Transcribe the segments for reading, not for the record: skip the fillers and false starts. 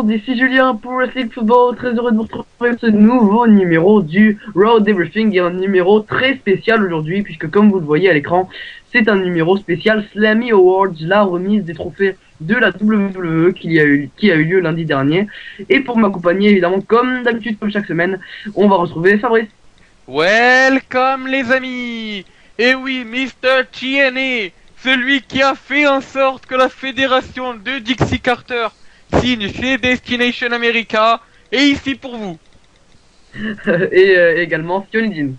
monde, ici Julien pour Wrestling Football, très heureux de vous retrouver pour ce nouveau numéro du Road Everything et un numéro très spécial aujourd'hui puisque comme vous le voyez à l'écran, c'est un numéro spécial Slammy Awards, la remise des trophées de la WWE qui a eu lieu lundi dernier. Et pour m'accompagner évidemment comme d'habitude, comme chaque semaine, on va retrouver Fabrice. Welcome les amis. Et oui, Mr. TNA, celui qui a fait en sorte que la fédération de Dixie Carter signe chez Destination America est ici pour vous. Et également Sionidin.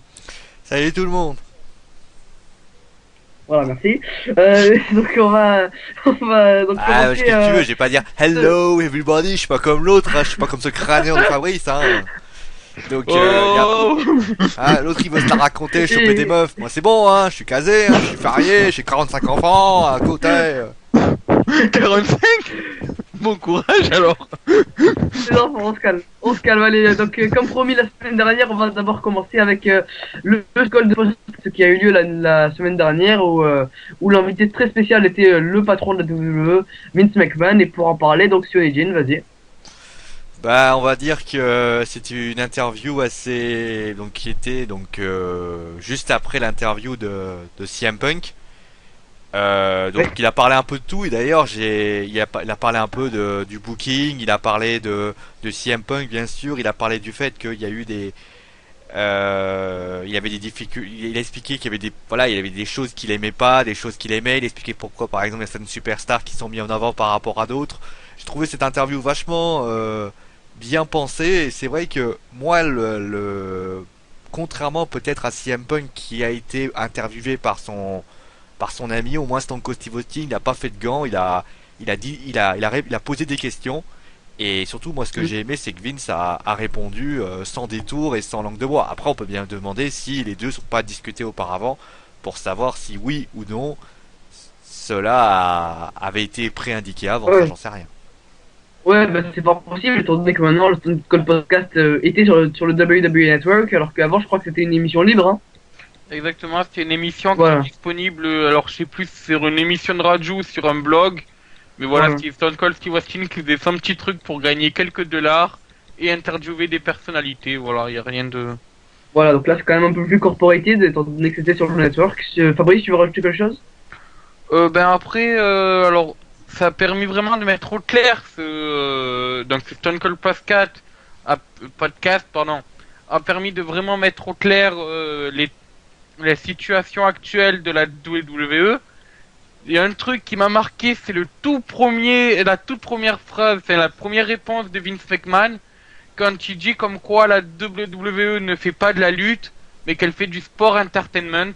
Salut tout le monde. Voilà, merci. Donc on va donc Qu'est-ce commencer, que tu veux, je vais pas dire hello everybody, je suis pas comme l'autre, hein, je suis pas comme ce crâneur de Fabrice, hein. Donc l'autre il veut se la raconter, choper des meufs. Moi c'est bon, hein, je suis casé, hein, je suis marié, j'ai 45 enfants à côté. 45. Bon courage alors. Non, on se calme, allez, donc comme promis la semaine dernière, on va d'abord commencer avec le call de poste qui a eu lieu la semaine dernière où l'invité très spécial était le patron de la WWE, Vince McMahon, et pour en parler, donc Sion, vas-y. Bah on va dire que c'était une interview assez qui était juste après l'interview de CM Punk. Il a parlé un peu de tout et d'ailleurs il a parlé un peu du booking, il a parlé de CM Punk bien sûr, il a parlé du fait qu'il y a eu il y avait des difficultés, il a expliqué qu'il y avait il y avait des choses qu'il aimait pas, des choses qu'il aimait, il a expliqué pourquoi par exemple il y a certaines superstars qui sont mis en avant par rapport à d'autres. J'ai trouvé cette interview vachement bien pensée et c'est vrai que moi contrairement peut-être à CM Punk qui a été interviewé par son ami, au moins Stone Cold Steve Austin, il a pas fait de gants, il a posé des questions et surtout moi ce que j'ai aimé c'est que Vince a répondu sans détour et sans langue de bois. Après on peut bien demander si les deux sont pas discutés auparavant pour savoir si oui ou non cela avait été préindiqué avant, ça j'en sais rien. Ouais, bah c'est pas possible étant donné que maintenant le Stone Cold Podcast était sur le WWE Network alors qu'avant je crois que c'était une émission libre, hein. Exactement, c'est une émission Voilà. qui est disponible, alors je sais plus si c'est une émission de radio ou sur un blog, mais voilà, c'est Stone Cold Steve Austin qui faisait son petit truc pour gagner quelques dollars et interviewer des personnalités, voilà, y a rien de... Voilà, donc là c'est quand même un peu plus corporated étant donné que c'était sur le network. Fabrice, tu veux rajouter quelque chose? Alors, ça a permis vraiment de mettre au clair donc ce Stone Cold podcast, a permis de vraiment mettre au clair la situation actuelle de la WWE. Il y a un truc qui m'a marqué, c'est la toute première phrase, c'est la première réponse de Vince McMahon, quand il dit comme quoi la WWE ne fait pas de la lutte, mais qu'elle fait du sport entertainment.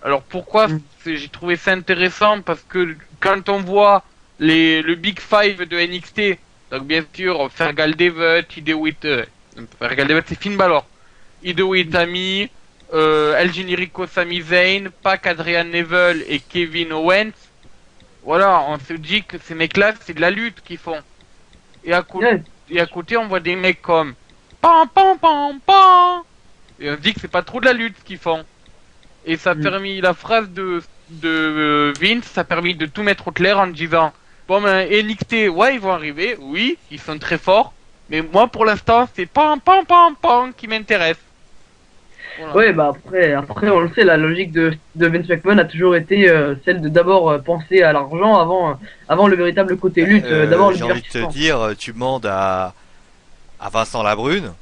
Alors pourquoi j'ai trouvé ça intéressant, parce que quand on voit le Big Five de NXT, donc bien sûr Fergal Devitt, Fergal Devitt c'est Finn Balor, Hideo Itami, El Generico Sami Zayn, Pac Adrian Neville et Kevin Owens. Voilà, on se dit que ces mecs-là, c'est de la lutte qu'ils font. Et à côté, on voit des mecs comme pam pam pam pam. Et on se dit que c'est pas trop de la lutte ce qu'ils font. Et ça a permis, la phrase de Vince, ça a permis de tout mettre au clair en disant bon ben NXT, ouais ils vont arriver, oui, ils sont très forts, mais moi pour l'instant c'est pam pam pam pam qui m'intéresse. Voilà. Ouais, bah après on le sait, la logique de Vince McMahon a toujours été celle de d'abord penser à l'argent avant le véritable côté lutte. D'abord le j'ai envie de te dire, tu demandes à Vincent Labrune,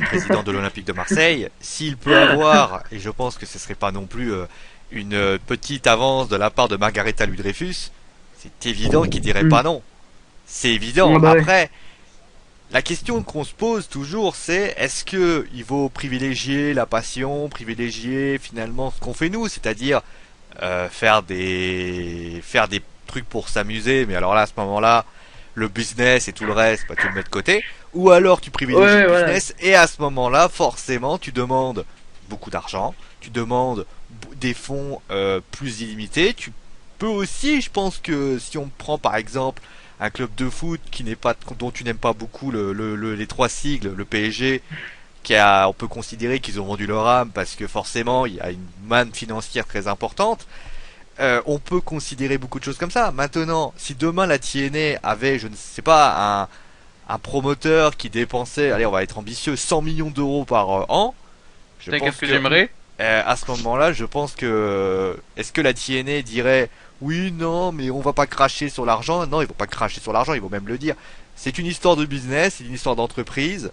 président de l'Olympique de Marseille, s'il peut avoir, et je pense que ce serait pas non plus une petite avance de la part de Margareta Louis-Dreyfus, c'est évident qu'il dirait pas non. C'est évident. Bah après, la question qu'on se pose toujours, c'est est-ce que il vaut privilégier la passion, privilégier finalement ce qu'on fait nous, c'est-à-dire faire des trucs pour s'amuser, mais alors là à ce moment-là, le business et tout le reste, bah, tu le mets de côté, ou alors tu privilégies le business et à ce moment-là, forcément, tu demandes beaucoup d'argent, tu demandes des fonds plus illimités, tu peux aussi, je pense que si on prend par exemple un club de foot dont tu n'aimes pas beaucoup les trois sigles, le PSG, on peut considérer qu'ils ont vendu leur âme parce que forcément il y a une manne financière très importante. On peut considérer beaucoup de choses comme ça. Maintenant, si demain la TNA avait, je ne sais pas, un promoteur qui dépensait, allez, on va être ambitieux, 100 millions d'euros par an, je Tiens, pense qu'est-ce que j'aimerais? à ce moment-là, je pense que est-ce que la TNA dirait oui, non, mais on va pas cracher sur l'argent? Non, ils vont pas cracher sur l'argent, ils vont même le dire. C'est une histoire de business, c'est une histoire d'entreprise.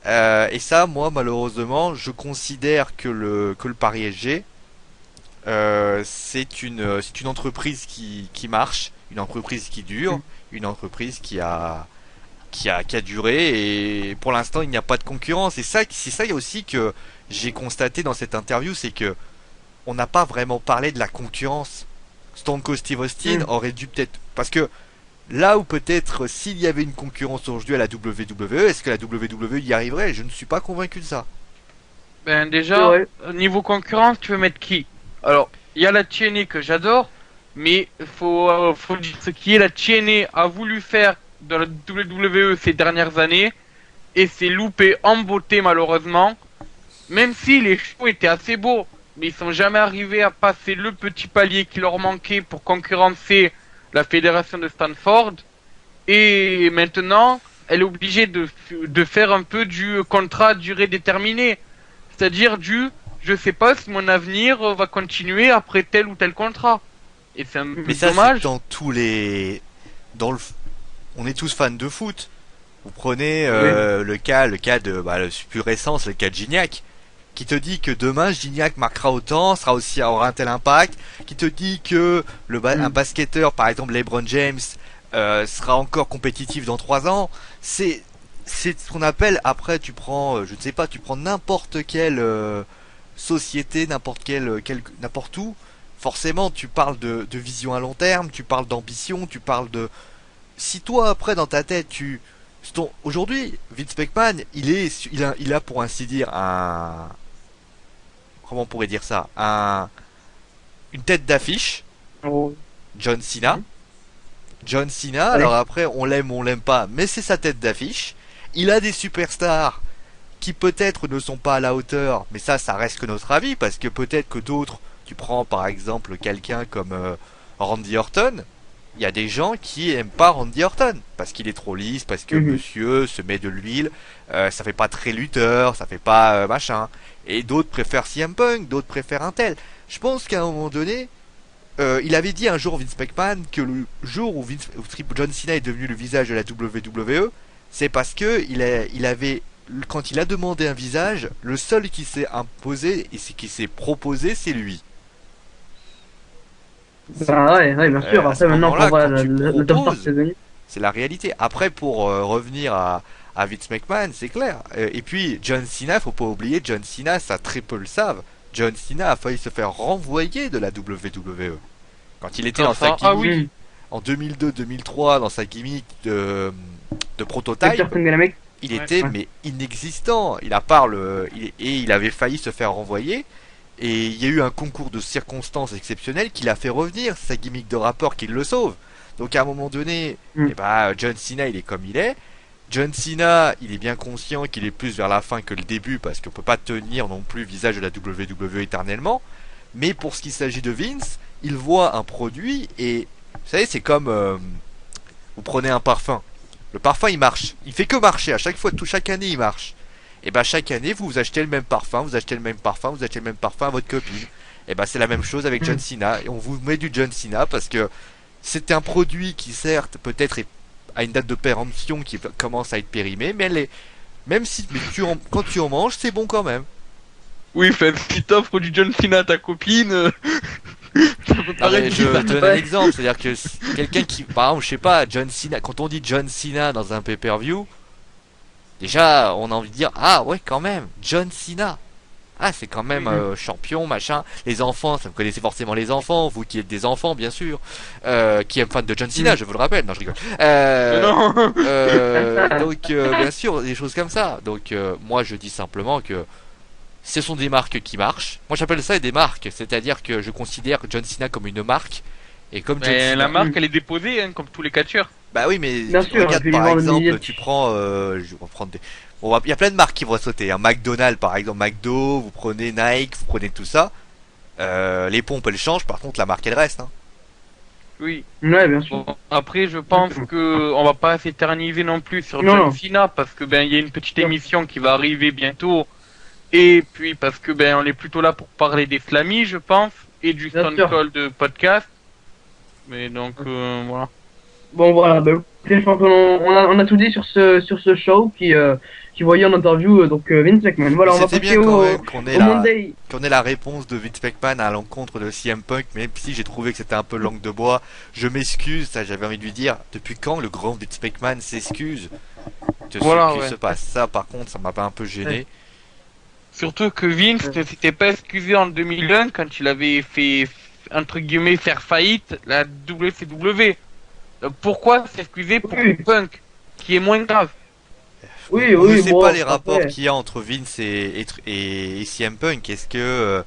Et ça, moi, malheureusement, je considère que le Paris SG, c'est une entreprise qui marche, une entreprise qui dure, une entreprise qui a duré, et pour l'instant il n'y a pas de concurrence. Et ça, c'est ça aussi que j'ai constaté dans cette interview, c'est que on n'a pas vraiment parlé de la concurrence. Stone Cold Steve Austin aurait dû peut-être, parce que là où peut-être s'il y avait une concurrence aujourd'hui à la WWE, est-ce que la WWE y arriverait? Je ne suis pas convaincu de ça. Ben déjà, Ouais. niveau concurrence, tu veux mettre qui? Alors, il y a la TNA que j'adore, mais faut dire ce qui est. La TNA a voulu faire dans la WWE ces dernières années, et c'est loupé en beauté malheureusement. Même si les shows étaient assez beaux, mais ils sont jamais arrivés à passer le petit palier qui leur manquait pour concurrencer la fédération de Stanford. Et maintenant, elle est obligée de faire un peu du contrat à durée déterminée. C'est-à-dire je sais pas si mon avenir va continuer après tel ou tel contrat. Et c'est un peu Mais ça, c'est dommage. dans tous les, dans le, on est tous fans de foot. Vous prenez le cas de, bah, le plus récent, c'est le cas de Gignac, qui te dit que demain Gignac marquera autant, aura un tel impact, qui te dit que un basketteur, par exemple LeBron James, sera encore compétitif dans 3 ans. C'est ce qu'on appelle, après tu prends, je ne sais pas, tu prends n'importe quelle société, n'importe où. Forcément, tu parles de vision à long terme, tu parles d'ambition, tu parles de. Si toi après dans ta tête aujourd'hui, Vince McMahon, il a pour ainsi dire comment on pourrait dire ça, une tête d'affiche, Oh. John Cena. John Cena, Ouais. alors après on l'aime ou on l'aime pas, mais c'est sa tête d'affiche. Il a des superstars qui peut-être ne sont pas à la hauteur, mais ça reste que notre avis, parce que peut-être que d'autres, tu prends par exemple quelqu'un comme Randy Orton, il y a des gens qui aiment pas Randy Orton, parce qu'il est trop lisse, parce que monsieur se met de l'huile, ça fait pas très lutteur, ça fait pas machin, et d'autres préfèrent CM Punk, d'autres préfèrent un tel. Je pense qu'à un moment donné, il avait dit un jour Vince McMahon que le jour où John Cena est devenu le visage de la WWE, c'est parce que il avait, quand il a demandé un visage, le seul qui s'est imposé et qui s'est proposé, c'est lui. Bah ouais, bien sûr. À ce Après, maintenant, moment-là, on voit quand tu la top star proposes, qui est venue. c'est la réalité. Après, pour revenir à Vince McMahon, c'est clair. Et puis, John Cena, faut pas oublier, John Cena, ça très peu le savent. John Cena a failli se faire renvoyer de la WWE. Quand il était dans sa gimmick, Ah oui. en 2002-2003, dans sa gimmick de prototype, Peter Dynamics. il Ouais. était mais inexistant. Il avait failli se faire renvoyer. Et il y a eu un concours de circonstances exceptionnelles qui l'a fait revenir, sa gimmick de rappeur qui le sauve. Donc à un moment donné, eh ben, John Cena il est comme il est. John Cena, il est bien conscient qu'il est plus vers la fin que le début parce qu'on peut pas tenir non plus le visage de la WWE éternellement. Mais pour ce qui s'agit de Vince, il voit un produit et vous savez c'est comme vous prenez un parfum. Le parfum il marche, il fait que marcher à chaque fois, chaque année il marche. Et ben chaque année vous achetez le même parfum, vous achetez le même parfum, vous achetez le même parfum à votre copine. Et ben c'est la même chose avec John Cena. Et on vous met du John Cena parce que c'est un produit qui certes peut-être a une date de péremption qui commence à être périmée, mais même si quand tu en manges c'est bon quand même. Oui, fais si t'offres du John Cena à ta copine. Ça peut Non, paraître mais je bizarre. te donne un exemple, c'est-à-dire que quelqu'un qui, par exemple, je sais pas, John Cena, quand on dit John Cena dans un pay-per-view, déjà, on a envie de dire, ah ouais, quand même, John Cena. Ah, c'est quand même champion, machin. Les enfants, ça me connaissez forcément les enfants, vous qui êtes des enfants, bien sûr, qui êtes fans de John Cena, je vous le rappelle. Non, je rigole. Non. Donc, bien sûr, des choses comme ça. Donc, moi, je dis simplement que ce sont des marques qui marchent. Moi, j'appelle ça des marques, c'est-à-dire que je considère John Cena comme une marque. Et comme John Mais Cena, la marque, elle est déposée, hein, comme tous les catcheurs. bah oui, mais Bien sûr, regarde puis par ils vendent des exemple, milliers de- tu prends, je vais prendre des, il y a plein de marques qui vont sauter. Un McDonald's par exemple, McDo, vous prenez Nike, vous prenez tout ça. les pompes elles changent, par contre la marque elle reste. Hein. Oui. Ouais, bien sûr. Bon, après, je pense que on va pas s'éterniser non plus sur Non, John non. Cena parce que ben il y a une petite Non. émission qui va arriver bientôt et puis parce que ben on est plutôt là pour parler des Slammy, je pense, et du Bien Stone sûr. Cold podcast. Mais donc voilà. Bon, voilà, bah, écoutez, je pense on a tout dit sur ce show qui voyait en interview Vince McMahon. Voilà, Mais on va c'était passer bien quand au, même au Monday. qu'on ait la réponse de Vince McMahon à l'encontre de CM Punk, même si j'ai trouvé que c'était un peu langue de bois. Je m'excuse, ça j'avais envie de lui dire, depuis quand le grand Vince McMahon s'excuse de Voilà, ce qui ouais. se passe. Ça par contre, ça m'a pas un peu gêné. Ouais. Surtout que Vince ne s'était pas excusé en 2001 quand il avait fait entre guillemets faire faillite la WCW. Pourquoi s'excuser pour Oui. Punk qui est moins grave? Oui, On oui, ne sait bon, pas les rapports après. qu'il y a entre Vince et CM Punk. Est-ce que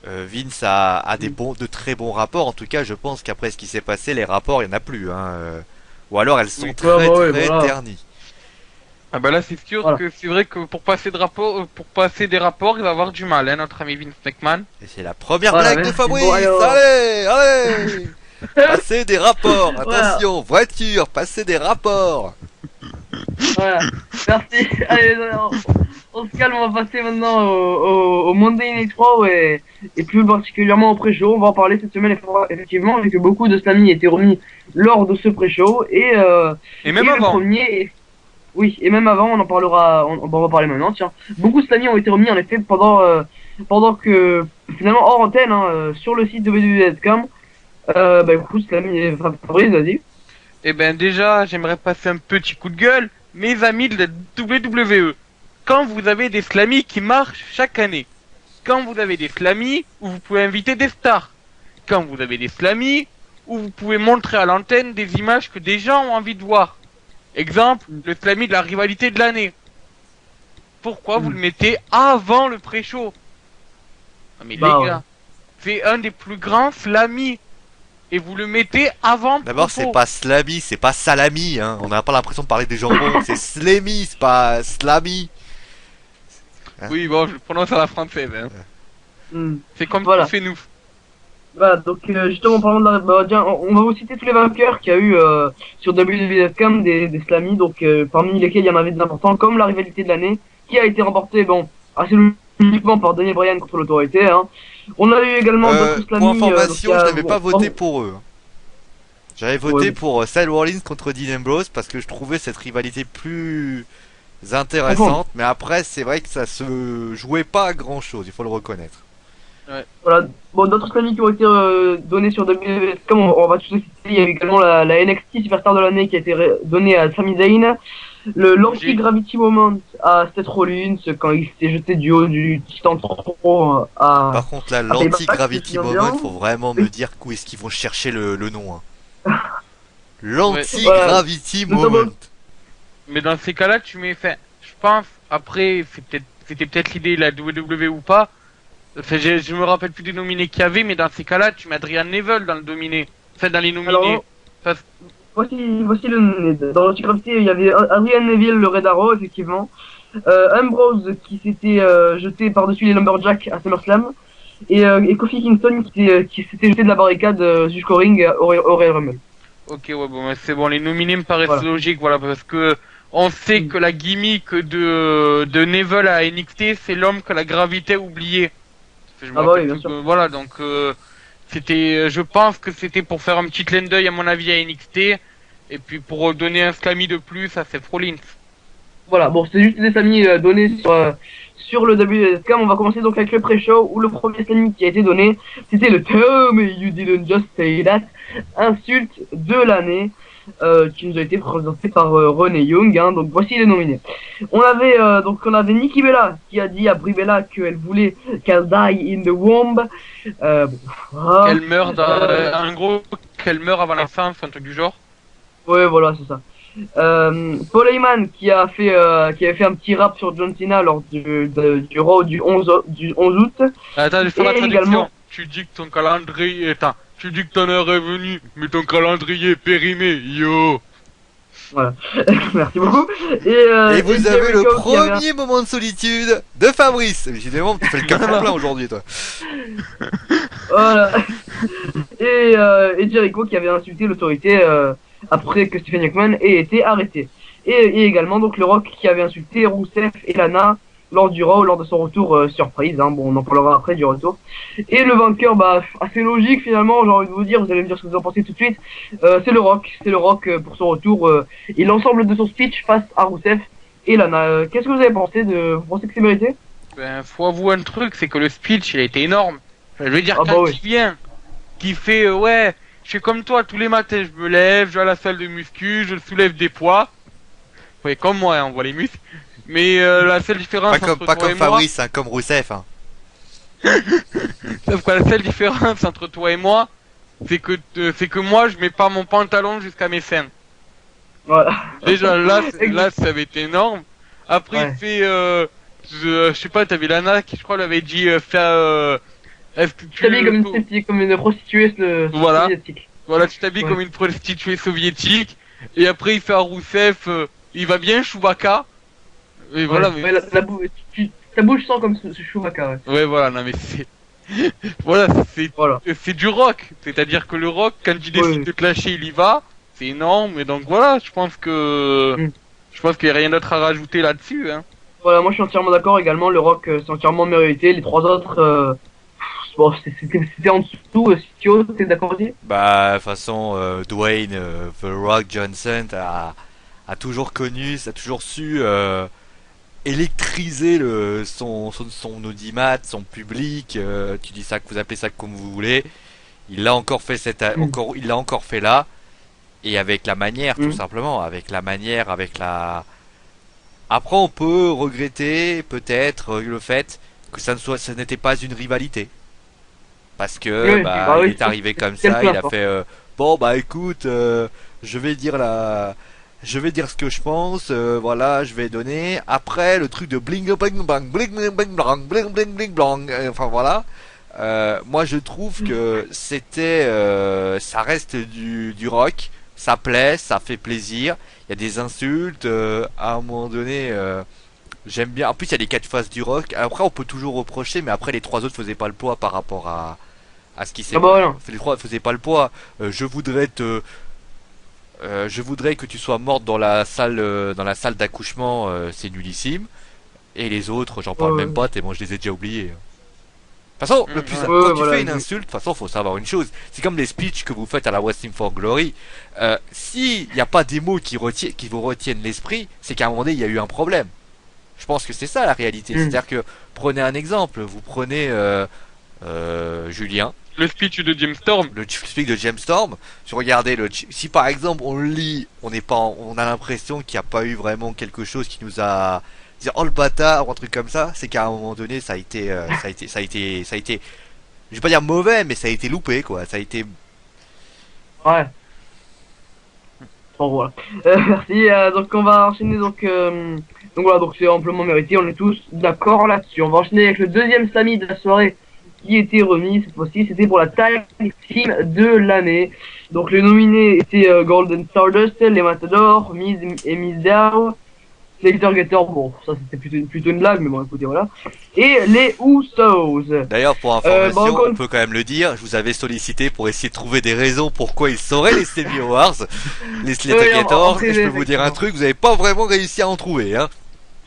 Vince a de très bons rapports? En tout cas, je pense qu'après ce qui s'est passé, les rapports, il n'y en a plus. Hein. Ou alors elles sont Oui. très Ouais, bah ouais, très voilà. ternies. Ah bah là c'est sûr Voilà. que c'est vrai que pour passer des rapports, il va avoir du mal, hein, notre ami Vince McMahon. Et c'est la première Voilà, blague de merci. Fabrice. Bon, alors. Allez. Passez des rapports. Voilà. Attention, voiture, passez des rapports. Voilà, merci. Allez, on se calme, on va passer maintenant au Monday Night Raw et plus particulièrement au pré-show. On va en parler cette semaine, effectivement, vu que beaucoup de Slammy étaient remis lors de ce pré-show. Et même le avant. premier, oui, et même avant, on en parlera, on va en parler maintenant, tiens. Beaucoup de Slammy ont été remis, en effet, pendant que, finalement, hors antenne, hein, sur le site de WWE.com. Bah, écoute, Slammy, Fabrice, vas-y. Eh ben déjà, j'aimerais passer un petit coup de gueule, mes amis de la WWE. Quand vous avez des Slammy qui marchent chaque année, quand vous avez des Slammy où vous pouvez inviter des stars, quand vous avez des Slammy où vous pouvez montrer à l'antenne des images que des gens ont envie de voir. Exemple, le Slammy de la rivalité de l'année. Pourquoi vous le mettez avant le pré-show? Ah, mais Bah, les gars, c'est un des plus grands Slammy. Et vous le mettez avant le D'abord, propos. c'est pas Slamy, c'est pas Salami. Hein. On n'a pas l'impression de parler des jambons. C'est Slamy, c'est pas Slamy. Oui, bon, je le prononce à la française. Hein. Hmm. C'est comme Voilà. tu fais nous. Voilà, donc justement, en parlant de la... Bah, tiens, on va vous citer tous les vainqueurs qu'il y a eu sur WWE.com des Slammy, donc parmi lesquels il y en avait des importants, comme la rivalité de l'année, qui a été remportée, bon, assez logiquement par Daniel Bryan contre l'autorité. Hein. On a eu également d'autres Pour Slammy... information, je n'avais pas voté bon, pour eux. J'avais voté Ouais. pour Seth Rollins contre Dean Ambrose parce que je trouvais cette rivalité plus intéressante. Mais après, c'est vrai que ça se jouait pas à grand chose, il faut le reconnaître. Voilà, bon, d'autres Slammy qui ont été donnés sur WWE.com, on va tous les citer. Il y a eu également la NXT Superstar de l'année qui a été donnée à Sami Zayn. L'anti-gravity moment à Seth Rollins quand il s'est jeté du haut du titan trop à... Par contre, là, mais bah, l'anti-gravity c'est bien. moment, faut vraiment me dire où est-ce qu'ils vont chercher le nom. Hein. Voilà. L'anti-gravity Notamment- moment. Mais dans ces cas-là, tu mets fin. Je pense, après, c'était peut-être l'idée de la WWE ou pas. Enfin, je me rappelle plus des nominés qu'il y avait, mais dans ces cas-là, tu mets Adrian Neville dans le dominé. Enfin, dans les nominés. Alors, Parce- voici dans l'anti-gravity, il y avait Adrian Neville, le Red Arrow, effectivement. Ambrose qui s'était jeté par-dessus les Lumberjacks à SummerSlam. Et Kofi Kingston qui s'était jeté de la barricade jusqu'au ring au Royal Rumble. Ok, ouais, bon, c'est bon. Les nominés me paraissent Voilà. logiques, voilà, parce que on sait que la gimmick de Neville à NXT, c'est l'homme que la gravité a oublié. Je me Ah bah rappelle oui, bien plus sûr. que- voilà, donc c'était, je pense que c'était pour faire un petit clin d'œil à mon avis à NXT, et puis pour donner un Slammy de plus à Seth Rollins. Voilà, bon, c'est juste des Slammy donnés sur le WWE.com. On va commencer donc avec le pré-show où le premier Slammy qui a été donné, c'était le Tell me you didn't just say that, insulte de l'année, qui nous a été présenté par Renee Young. Hein, donc voici les nominés. On avait Nikki Bella qui a dit à Brie Bella qu'elle voulait qu'elle die in the womb. Bon, voilà. Qu'elle meurt en gros, qu'elle meurt avant la fin, un truc du genre. Ouais, voilà, c'est ça. Paul Heyman qui avait fait un petit rap sur John Cena lors du Raw du 11 août. Attends, je vais faire la Et traduction. également- Tu dis que ton calendrier, attends, tu dis que ton heure est venue, mais ton calendrier est périmé, yo. Voilà. Merci beaucoup. Et vous avez le Jericho qui avait un- premier moment de solitude de Fabrice. Évidemment, tu fais le café plein aujourd'hui, toi. Voilà. Et Jericho qui avait insulté l'autorité après que Stephen McMahon ait été arrêté. Et également donc le Rock qui avait insulté Rusev et Lana lors du Raw, lors de son retour surprise. Hein. Bon, on en parlera après du retour. Et le vainqueur, bah assez logique finalement. J'ai envie de vous dire, vous allez me dire ce que vous en pensez tout de suite. C'est le Rock, pour son retour et l'ensemble de son speech face à Rusev et Lana. Qu'est-ce que vous avez pensé de Vous pensez que c'est mérité? Ben, faut avouer un truc, c'est que le speech, il a été énorme. Enfin, je veux dire, Ah bah quand oui. il vient, qui fait, ouais, je suis comme toi, tous les matins, je me lève, je vais à la salle de muscu, je soulève des poids. Ouais, comme moi, hein, on voit les muscles. Mais la seule différence entre Pas toi comme et moi, Fabrice, hein, comme Rousseff. Hein. sauf que la seule différence entre toi et moi, c'est que moi, je mets pas mon pantalon jusqu'à mes seins. Voilà. Déjà, là, ça avait été énorme. Après, Ouais. il fait, je sais pas, t'avais Lana qui, je crois, lui avait dit, est-ce que Tu t'habilles comme une prostituée Voilà. soviétique. Voilà, tu t'habilles Ouais. comme une prostituée soviétique. Et après, il fait à Rousseff, il va bien, Chewbacca. Et voilà, mais Ouais, ta bouche sent comme ce Chewbacca, ouais. ouais, voilà, non mais c'est, voilà, Voilà. c'est du rock. C'est-à-dire que le rock, quand il décide Ouais. de te lâcher, il y va. C'est énorme. Et donc voilà, Mm. je pense qu'il y a rien d'autre à rajouter là-dessus, hein. Voilà, moi je suis entièrement d'accord également, le Rock c'est entièrement mérité, les trois autres, bon, c'était en dessous, Sitio, t'es d'accord aussi? Bah, de toute façon, Dwayne, The Rock Johnson a toujours connu, a toujours su électriser son audimat, son public. Tu dis ça, que vous appelez ça comme vous voulez. Il l'a encore fait Mm. il l'a encore fait là, et avec la manière, tout Mm. simplement, avec la manière, avec la. Après, on peut regretter peut-être le fait que ça n'était pas une rivalité. Parce que Oui, bah bah il oui, est arrivé comme c'est le ça, plus il a important. fait bon bah écoute, je vais dire je vais dire ce que je pense, voilà, je vais donner. Après le truc de bling bling bang bling bling bling blang bling bling bling blang, enfin voilà. Moi je trouve que ça reste du rock, ça plaît, ça fait plaisir. Il y a des insultes, à un moment donné. J'aime bien. En plus, il y a les quatre phases du rock. Après, on peut toujours reprocher, mais après, les trois autres faisaient pas le poids par rapport à ce qui s'est. Ah bah voilà. Les trois faisaient pas le poids. Je voudrais que tu sois morte dans la salle d'accouchement. C'est nullissime. Et les autres, j'en parle Ouais, même pas, tellement je les ai déjà oubliés. De toute façon, le plus, Ouais. quand Ouais, tu voilà, fais une insulte, de toute façon, faut savoir une chose. C'est comme les speeches que vous faites à la Wrestling for Glory. S'il n'y a pas des mots qui vous retiennent l'esprit, c'est qu'à un moment donné, il y a eu un problème. Je pense que c'est ça la réalité. Mm. C'est-à-dire que, prenez un exemple, vous prenez Julien, Le speech de James Storm. le speak de James Storm. Si regardez si par exemple on le lit, on a l'impression qu'il n'y a pas eu vraiment quelque chose qui nous a dire oh le bâtard ou un truc comme ça, c'est qu'à un moment donné ça a été, je vais pas dire mauvais, mais ça a été loupé quoi. Ça a été. Ouais. Bon voilà. Merci, donc on va enchaîner donc voilà, donc c'est amplement mérité, on est tous d'accord là-dessus. On va enchaîner avec le deuxième Slammy de la soirée qui était remis cette fois-ci, c'était pour la tag team de l'année. Donc les nominés étaient Golden Stardust, les Matadors, Miz et Mizdow, les Gator, bon ça c'était plutôt une blague, mais bon écoutez voilà. Et les Usos. D'ailleurs, pour information, encore on une- peut quand même le dire, je vous avais sollicité pour essayer de trouver des raisons pourquoi ils sauraient les Semi Awards, les Oui, Sletagators, et je peux effectivement. vous dire un truc, vous avez pas vraiment réussi à en trouver, hein.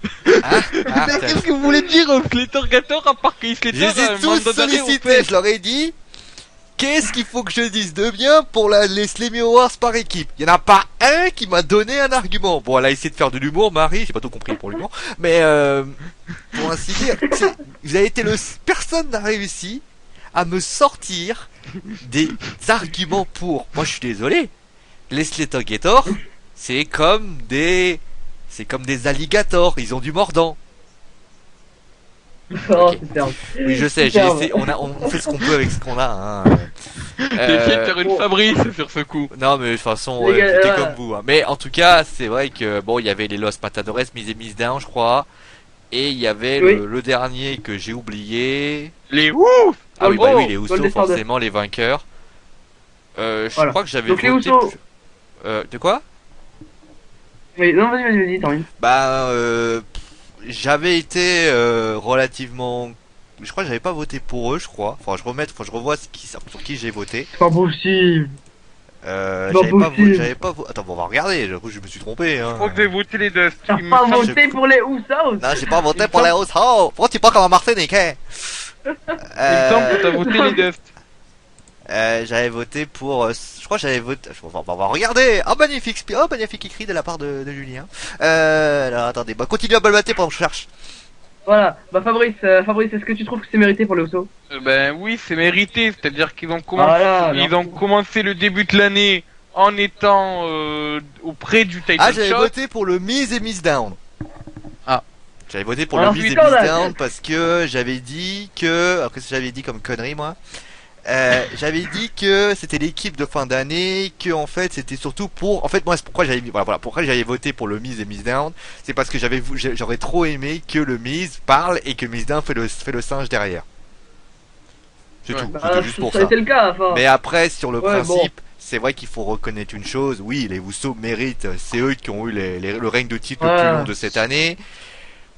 Hein Ah, putain. Qu'est-ce que vous voulez dire, Slater à part que Slater Je les ai tous sollicités, je leur ai dit, qu'est-ce qu'il faut que je dise de bien pour les Slammy Awards par équipe? Il y en a pas un qui m'a donné un argument. Bon, elle a essayé de faire de l'humour, Marie, j'ai pas tout compris pour l'humour, mais pour ainsi dire, vous avez été personne n'a réussi à me sortir des arguments pour. Moi, je suis désolé, les Sletagators, c'est comme des alligators, ils ont du mordant. Oh, Ok. c'est terrible. Oui, je sais, Superbe. on fait ce qu'on peut avec ce qu'on a. Hein. J'ai essayé de faire une bon. Fabrice sur ce coup. Non, mais de toute façon, Les gars, j'étais voilà. comme vous. Hein. Mais en tout cas, c'est vrai que bon, il y avait les Los Matadores, Miz et Miss Down, je crois, et il y avait Oui. le dernier que j'ai oublié. Les ouf. Ah oui, Oh, bah oui, les Usos, Golden Stardust. forcément, les vainqueurs. Je Voilà. crois que j'avais Donc, les voté. Usos. De quoi? Oui, non, vas-y, termine. Bah, j'avais été relativement. Je crois que j'avais pas voté pour eux, je crois. Enfin, faut que je revoie sur qui j'ai voté. C'est pas possible. C'est pas possible. Attends, bon, on va regarder. Je me suis trompé. Je Hein. crois que j'ai voté les deux. T'as Il me pas semble- voté pour les Usos? Non, j'ai pas voté Il pour me les House. Oh, pourquoi tu parles comme un Martiniquais? Il me semble que t'as voté les deux. J'avais voté pour. Je crois que j'avais voté. On va regarder. Oh magnifique écrit de la part de Julien. Alors attendez, bah continue à balbater pendant que je cherche. Voilà, bah Fabrice, est-ce que tu trouves que c'est mérité pour les Usos? Ben oui, c'est mérité. C'est-à-dire qu'ils ont commencé, Voilà, ils ont commencé le début de l'année en étant auprès du title Ah, j'avais shot. voté pour le Miz et Miz Down. Ah. J'avais voté pour Alors, le Miz et putain, Miz là, Down parce que j'avais dit que. Après, j'avais dit comme connerie, moi. J'avais dit que c'était l'équipe de fin d'année, que en fait c'était surtout pour. En fait, moi, c'est pourquoi j'avais voilà, pourquoi j'avais voté pour le Miz et Miz Down, c'est parce que j'aurais trop aimé que le Miz parle et que Miz Down fait le singe derrière. C'est Ouais. tout, Bah, c'était juste pour ça a ça. été le cas, enfin. Mais après, sur le Ouais, principe, c'est vrai qu'il faut reconnaître une chose. Oui, les Usos méritent. C'est eux qui ont eu le règne de titre le plus Ouais. long de cette année.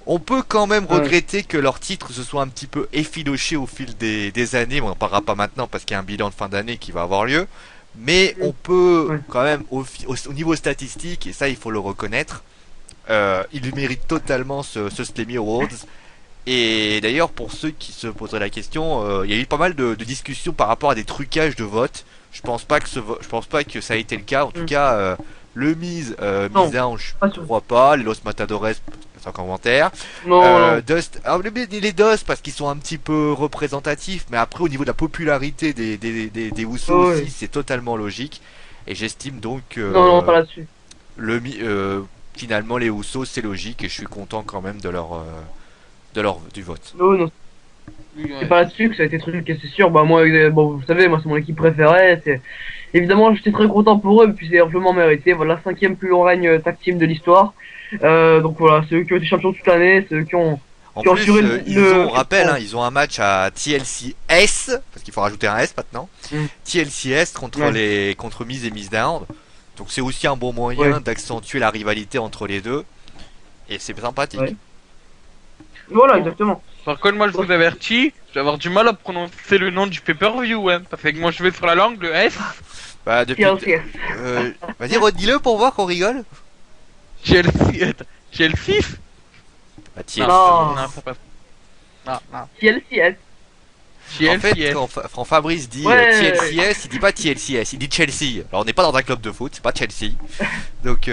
On peut quand même Ouais. regretter que leur titre se soit un petit peu effiloché au fil des années. Bon, on n'en parlera pas maintenant parce qu'il y a un bilan de fin d'année qui va avoir lieu. Mais on peut Ouais. quand même, au niveau statistique, et ça il faut le reconnaître, ils méritent totalement ce Slammy Awards. Et d'ailleurs, pour ceux qui se poseraient la question, il y a eu pas mal de discussions par rapport à des trucages de vote. Je pense pas que ça a été le cas. En tout cas, le Miz, Non, Miz Down, je pas sûr. crois pas. Les Los Matadores, sans commentaire. Non, Dust, alors les Dust parce qu'ils sont un petit peu représentatifs, mais après au niveau de la popularité des Usos Ouais. aussi, c'est totalement logique. Et j'estime donc que non, pas là-dessus. finalement les Usos c'est logique et je suis content quand même du vote. Non, Oui, c'est ouais. pas là-dessus que ça a été truqué, c'est sûr. Bah, moi, bon, vous savez, moi, c'est mon équipe préférée. Évidemment, j'étais très content pour eux, puis c'est amplement mérité. Voilà, 5e plus long règne tag team de l'histoire. Donc voilà, c'est eux qui ont été champions toute l'année, c'est eux qui ont. En Qui ont plus, assuré ils le- ont, on rappelle, hein, ils ont un match à TLCS, parce qu'il faut rajouter un S maintenant. Mm. TLCS contre Miz et Miz Down. Donc c'est aussi un bon moyen Ouais. d'accentuer la rivalité entre les deux. Et c'est sympathique. Ouais. Voilà, exactement. Par contre, moi, je vous avertis, je vais avoir du mal à prononcer le nom du pay-per-view, hein. Parce que moi, je vais sur la langue, le S, Bah depuis. TLCS. Vas-y, redis-le pour voir qu'on rigole. Chelsea, Chelsea. Bah, Non. Non, c'est pas. Non, non. TLCS. En fait, Chelsea. quand Fabrice dit Ouais. TLCS, il dit pas TLCS, il dit Chelsea. Alors on n'est pas dans un club de foot, c'est pas Chelsea. Donc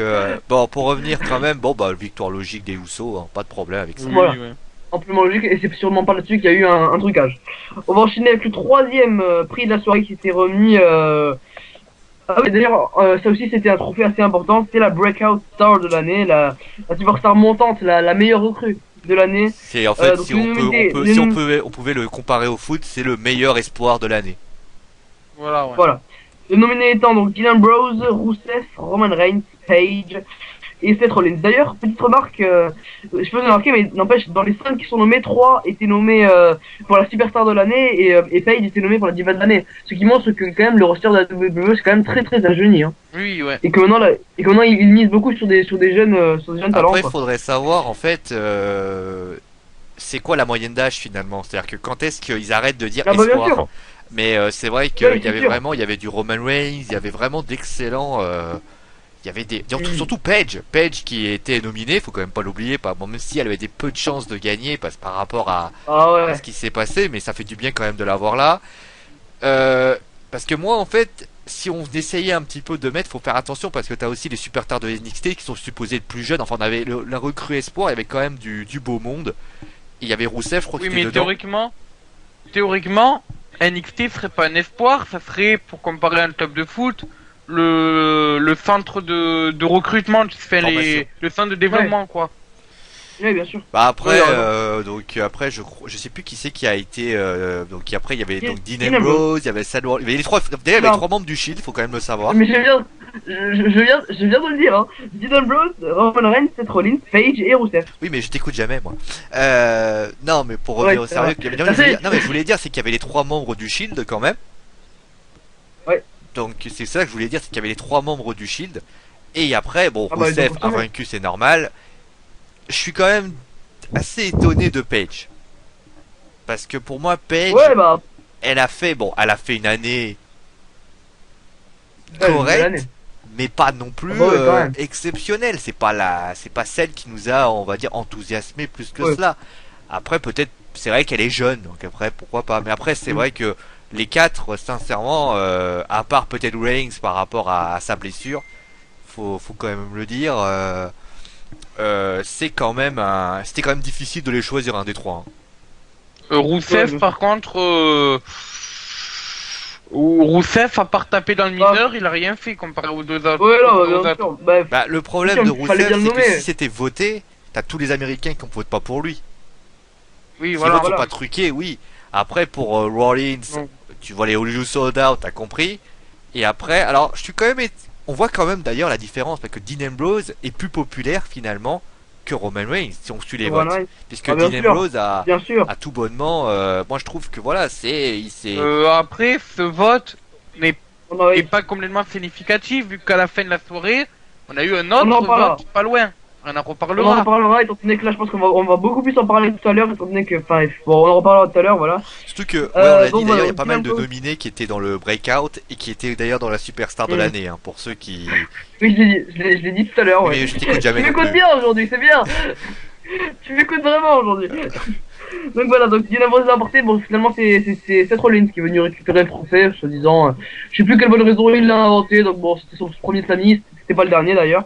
bon, pour revenir quand même, bon bah victoire logique des Usos, hein, pas de problème avec ça. Oui, Voilà. ouais. Amplement logique, et c'est sûrement pas là-dessus qu'il y a eu un trucage. On va enchaîner avec le 3e prix de la soirée qui s'était remis. Ah oui, d'ailleurs, ça aussi c'était un trophée assez important. C'était la Breakout Star de l'année, la superstar montante, la meilleure recrue de l'année. C'est en fait donc si on les peut, nominés- on peut, les si on nom- pouvait, on pouvait le comparer au foot, c'est le meilleur espoir de l'année. Voilà, ouais. Voilà. Les nominés étant donc Dylan Brose, Rousseff, Roman Reigns, Page et Seth Rollins. D'ailleurs, petite remarque, je peux vous remarquer, mais n'empêche, dans les 5 qui sont nommés, 3 étaient nommés pour la superstar de l'année et Page était nommé pour la diva de l'année. Ce qui montre que quand même le roster de la WWE c'est quand même très très ajeuni. Hein. Oui, ouais. Et que maintenant il mise beaucoup sur des jeunes talents. Après, il Quoi. faudrait savoir en fait, c'est quoi la moyenne d'âge finalement. C'est-à-dire que quand est-ce qu'ils arrêtent de dire Ah bah bien espoir. sûr. Mais c'est vrai qu'il Ouais, y c'est avait sûr. vraiment, il y avait du Roman Reigns, il y avait vraiment d'excellents. Il y avait Mm. surtout Paige qui était nominée, faut quand même pas l'oublier, bon, même si elle avait des peu de chances de gagner par rapport à Ah ouais. ce qui s'est passé, mais ça fait du bien quand même de l'avoir là. Parce que moi en fait, si on essayait un petit peu de mettre, faut faire attention parce que t'as aussi les superstars de NXT qui sont supposés être plus jeunes. Enfin, on avait la recrue espoir, il y avait quand même du beau monde. Et il y avait Rousseff, je crois Oui, qu'il était mais dedans. théoriquement, NXT serait pas un espoir, ça serait, pour comparer un club de foot, le centre de recrutement, fait Formation. le centre de développement, quoi. Oui, bien sûr. Bah après, Ouais, donc après je sais plus qui c'est qui a été donc après il y avait donc Dean Dean Ambrose, il y avait Sadwell, il y avait les trois, d'ailleurs, il y avait Non. 3 membres du Shield, faut quand même le savoir. Mais je viens de le dire. Hein. Dylan Brose, Roman Reigns, Seth Rollins, Page et Rousseff. Oui, mais je t'écoute jamais moi. Non, mais pour revenir Ouais, au c'est sérieux, vrai. non, mais je voulais dire c'est qu'il y avait les 3 membres du Shield quand même. Ouais. Donc c'est ça que je voulais dire, c'est qu'il y avait les 3 membres du Shield. Et après, bon, Ah bah, ils ont Rusev a confirmé. vaincu, c'est normal. Je suis quand même assez étonné de Paige. Parce que pour moi, Paige, Ouais, bah, elle a fait une année ouais, une belle année. correcte, mais pas non plus Ah bah ouais, quand même. exceptionnelle. C'est pas celle qui nous a, on va dire, enthousiasmé plus que Ouais. cela. Après, peut-être, c'est vrai qu'elle est jeune, donc après, pourquoi pas. Mais après, c'est Mm. vrai que les quatre, sincèrement, à part peut-être Reigns par rapport à sa blessure, faut quand même le dire. C'était quand même difficile de les choisir un des trois, hein. Ouais, Rousseff, bien par sûr. contre, Rousseff, à part taper dans le Bah, mineur, il a rien fait comparé aux deux autres. ouais, là, Comparé aux bien autres. sûr. Bah, Bah, le bien problème sûr, de il fallait Rousseff, bien le c'est que si nommer. c'était voté, t'as tous les Américains qui ne votent pas pour lui. Oui, S'ils voilà. votent sont Voilà. pas truqués, oui. Après, pour Rollins, Non. tu vois les All You Sold Out, t'as compris. Et après, alors, je suis quand même, on voit quand même d'ailleurs la différence, parce que Dean Ambrose est plus populaire finalement que Roman Reigns, si on suit les Roman votes. Reigns. Puisque Ah, bien Dean sûr. Ambrose Bien sûr. a tout bonnement, moi je trouve que voilà, il s'est, Après, ce vote n'est On en, est pas complètement significatif, vu qu'à la fin de la soirée, on a eu un on en autre reparlera. vote pas loin. On en On en reparlera. reparlera, étant donné que là, je pense on va beaucoup plus en parler tout à l'heure, étant donné que, enfin, bon, on en reparlera tout à l'heure, voilà. surtout que, ouais, on l'a dit Donc d'ailleurs, voilà, il y a donc pas Dean mal de Ambrose. nominés qui étaient dans le breakout et qui étaient d'ailleurs dans la superstar de Mm. l'année, hein, pour ceux qui, Oui, je l'ai dit, je l'ai dit tout à l'heure, oui, ouais. mais je t'écoute Tu jamais non m'écoutes plus. bien aujourd'hui, c'est bien. Tu m'écoutes vraiment aujourd'hui. Donc voilà, donc Dean Ambrose l'a emporté. Bon, finalement, c'est Seth Rollins qui est venu récupérer le trophée, soi-disant. Je sais plus quelle bonne raison il l'a inventé. Donc bon, c'était son premier slamiste. C'était pas le dernier d'ailleurs.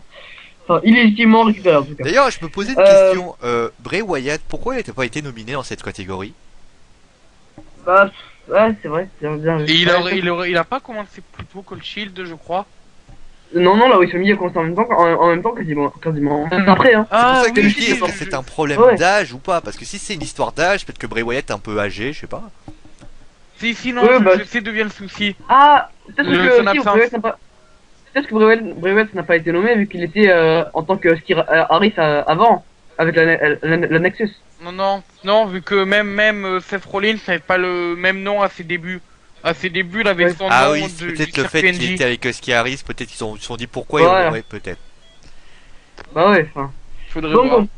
Enfin, illégitimement récupéré en tout cas. D'ailleurs, je me posais une Euh, question, Bray Wyatt, pourquoi il n'était pas été nominé dans cette catégorie? Bah, ouais, c'est vrai, c'est bien Et vu. Ouais, il a pas commencé plus tôt que le Shield, je crois. non, non, là où il se mis à commencer en même temps, quasiment. Même après, hein. C'est pour Ah ça que C'est oui, je le dis, Shield, est-ce que attends. c'est un problème Ouais. d'âge ou pas? Parce que si c'est une histoire d'âge, peut-être que Bray Wyatt est un peu âgé, je sais pas. si, sinon, Ouais, bah, je sais d'où vient le souci. ah, peut-être Son que si, absence. Bray Wyatt n'a pas. Peut-être que Bray Wyatt n'a pas été nommé vu qu'il était en tant que Ski Harris avant, avec la Nexus. Non, non, non, vu que même Seth Rollins n'avait pas le même nom à ses débuts. À ses débuts, il avait Ouais. son Ah nom oui, c'est du peut-être le circuit fait qu'il NJ. était avec Husky Harris, peut-être qu'ils se sont dit pourquoi Voilà. ouais, peut-être. Bah ouais, enfin. Faudrait Donc voir. bon,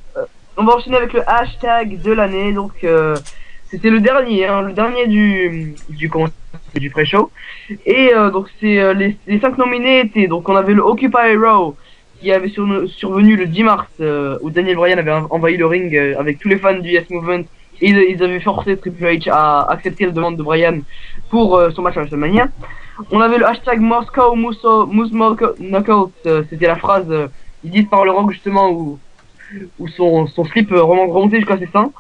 on va enchaîner avec le hashtag de l'année. Donc c'était le dernier, hein, le dernier du pré-show. Et donc c'est les 5 nominés étaient, donc on avait le Occupy Raw qui avait survenu le 10 mars où Daniel Bryan avait envahi le ring avec tous les fans du Yes Movement. Et ils avaient forcé Triple H à accepter la demande de Bryan pour son match à WrestleMania. On avait le hashtag Moscow Moose Knuckles, c'était la phrase dite par le Rock justement où son slip remontait jusqu'à ses seins.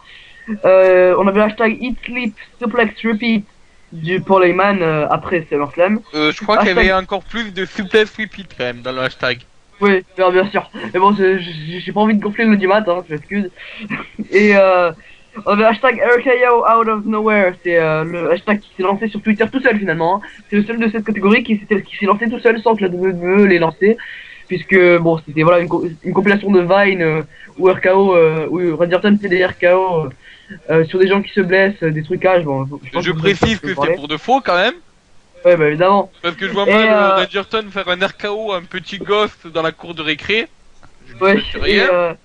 On avait le hashtag Eat Sleep Suplex Repeat du Paul Heyman après SummerSlam. Je crois qu'il y Hashtag- avait encore plus de souplesse repeat quand même dans le hashtag. Oui, bien sûr. Mais bon, j'ai pas envie de gonfler le ludimat, hein, je m'excuse. Et on avait le hashtag RKO Out of Nowhere, c'est le hashtag qui s'est lancé sur Twitter tout seul finalement. Hein. C'est le seul de cette catégorie qui s'est lancé tout seul sans que la WWE l'ait lancé. Puisque bon, c'était voilà une compilation de Vine où RKO, où Randy Orton fait des RKO sur des gens qui se blessent, des trucages. Bon, pense Je que vous savez précise pas de que quoi je c'est veux pour de faux quand même. parler. Ouais, bah évidemment. Parce que je vois Et, mal euh, Randy Orton faire un RKO à un petit gosse dans la cour de récré. Je ne Ouais, souhaite et, rien.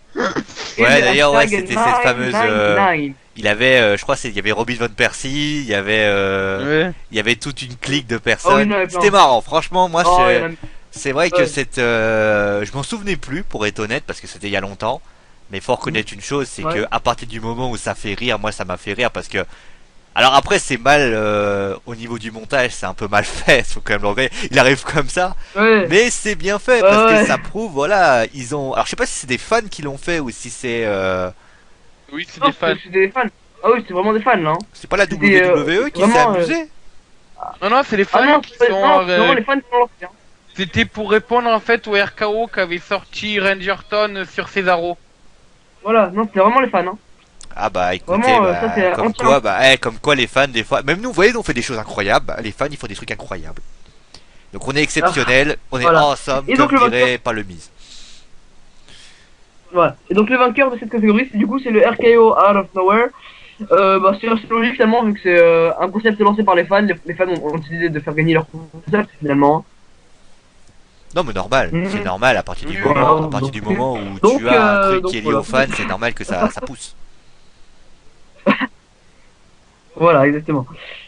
et Ouais, le d'ailleurs, ouais, hashtag c'était cette fameuse, 999. il avait, je crois, il y avait Robin Van Persie, Ouais. il y avait toute une clique de Oh, il personnes. y en avait plein. C'était marrant, franchement, moi, Oh, il y en a- c'est vrai que Ouais. je m'en souvenais plus, pour être honnête, parce que c'était il y a longtemps. Mais faut reconnaître une chose, c'est Ouais. que à partir du moment où ça fait rire, moi, ça m'a fait rire parce que, alors après, c'est mal, au niveau du montage, c'est un peu mal fait, faut quand même le reconnaître. Il arrive comme ça. Ouais. Mais c'est bien fait parce Ouais, que ouais. ça prouve, voilà, ils ont. Alors je sais pas si c'est des fans qui l'ont fait ou si c'est. Oui, c'est Non, des fans. c'est des fans. Ah oui, c'est vraiment des fans là. Hein. C'est pas la C'était, WWE qui s'est vraiment, amusée. Non, non, c'est les fans Ah non, qui c'est sont. non, c'est vraiment les fans qui l'ont lancé. Hein. C'était pour répondre en fait au RKO qu'avait sorti Randy Orton sur Cesaro. Voilà, non, c'était vraiment les fans. Hein. Ah bah écoutez, Vraiment, bah, ça, c'est comme entièrement- quoi, comme quoi les fans des fois, même nous, vous voyez, on fait des choses incroyables. Bah, les fans, ils font des trucs incroyables. Donc on est exceptionnel, on est voilà. awesome, Et donc, comme le dirait pas le mise. Voilà. Et donc le vainqueur de cette catégorie, c'est du coup c'est le RKO Out of Nowhere. Bah c'est assez logique finalement vu que c'est un concept lancé par les fans. Les fans ont décidé de faire gagner leur concept finalement. Non, mais normal, Mhm. c'est normal à partir du Oui, moment, voilà, à partir donc- du moment où donc, tu as un truc donc qui est lié voilà. aux fans, c'est normal que ça pousse. Voilà, exactement.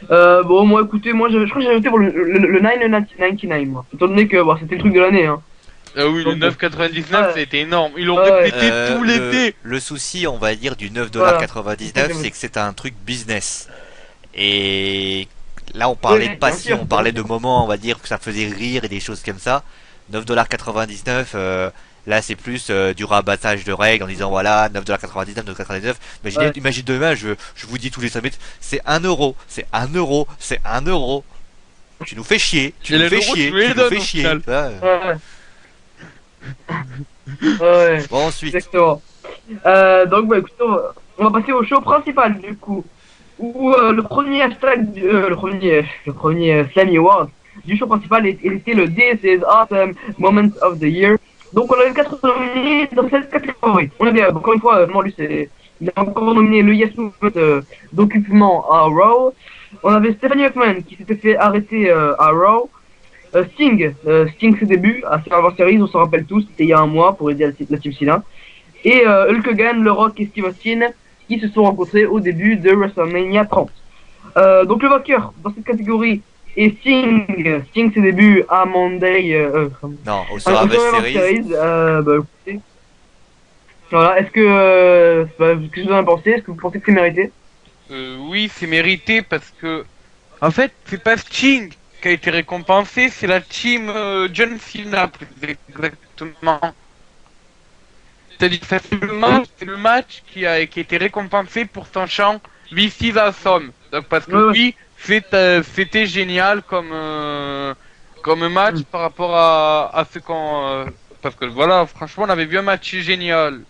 Bon, moi, écoutez, moi, je crois que j'ai voté pour le 999, moi. Étant donné que, bon, c'était le truc de l'année, hein. Ah oui, le Donc, bon. 9,99 Ouais. c'était énorme. Ils l'ont Ouais. répété tout l'été. Le souci, on va dire, du Voilà. 9,99$, c'est que c'est un truc business. Et là, on parlait Oui, de bien passion, sûr, on parlait bien de sûr. moments, on va dire, que ça faisait rire et des choses comme ça. 9,99$, là, c'est plus du rabattage de règles en disant, voilà, 9,99$, 9,99$. Imaginez, Ouais. imagine demain, je vous dis tous les 5 minutes, c'est 1€, c'est 1€, c'est 1€. Tu nous fais chier, tu Et nous les fais euros, chier, tu les tu nous donnes fais au chier. final. Tu vois. Ouais. Ouais, Bon, ensuite, exactement. Donc, bah, écoutez, on va passer au show principal, du coup. Où le premier hashtag, le premier Slammy Award du show principal était le This is Awesome Moment of the Year. Donc, on avait 4 nominés dans cette catégorie. On avait, encore une fois, vraiment, lui, il a encore nominé le Yes Movement d'occupement à Raw. On avait Stephanie McMahon qui s'était fait arrêter à Raw. Sting ses débuts à Survivor Series, on s'en rappelle tous, c'était il y a un mois pour aider la Team Sina. Et Hulk Hogan, Le Rock et Steve Austin qui se sont rencontrés au début de WrestleMania 30. Donc le vainqueur dans cette catégorie est Sting. Sting ses débuts à Monday, non, au au Survivor Survivor Series, Series. Bah, écoutez, voilà, est-ce que qu'est-ce que vous en pensez? Est-ce que vous pensez que c'est mérité? Oui, c'est mérité parce que, en fait, c'est pas Sting qui a été récompensé, c'est la team John Cena, plus exactement. C'est-à-dire que c'est le match qui a été récompensé pour son chant This is Awesome. Donc, parce que Ouais, ouais. oui, c'était génial comme match Mm. par rapport à ce qu'on... parce que voilà, franchement, on avait vu un match génial.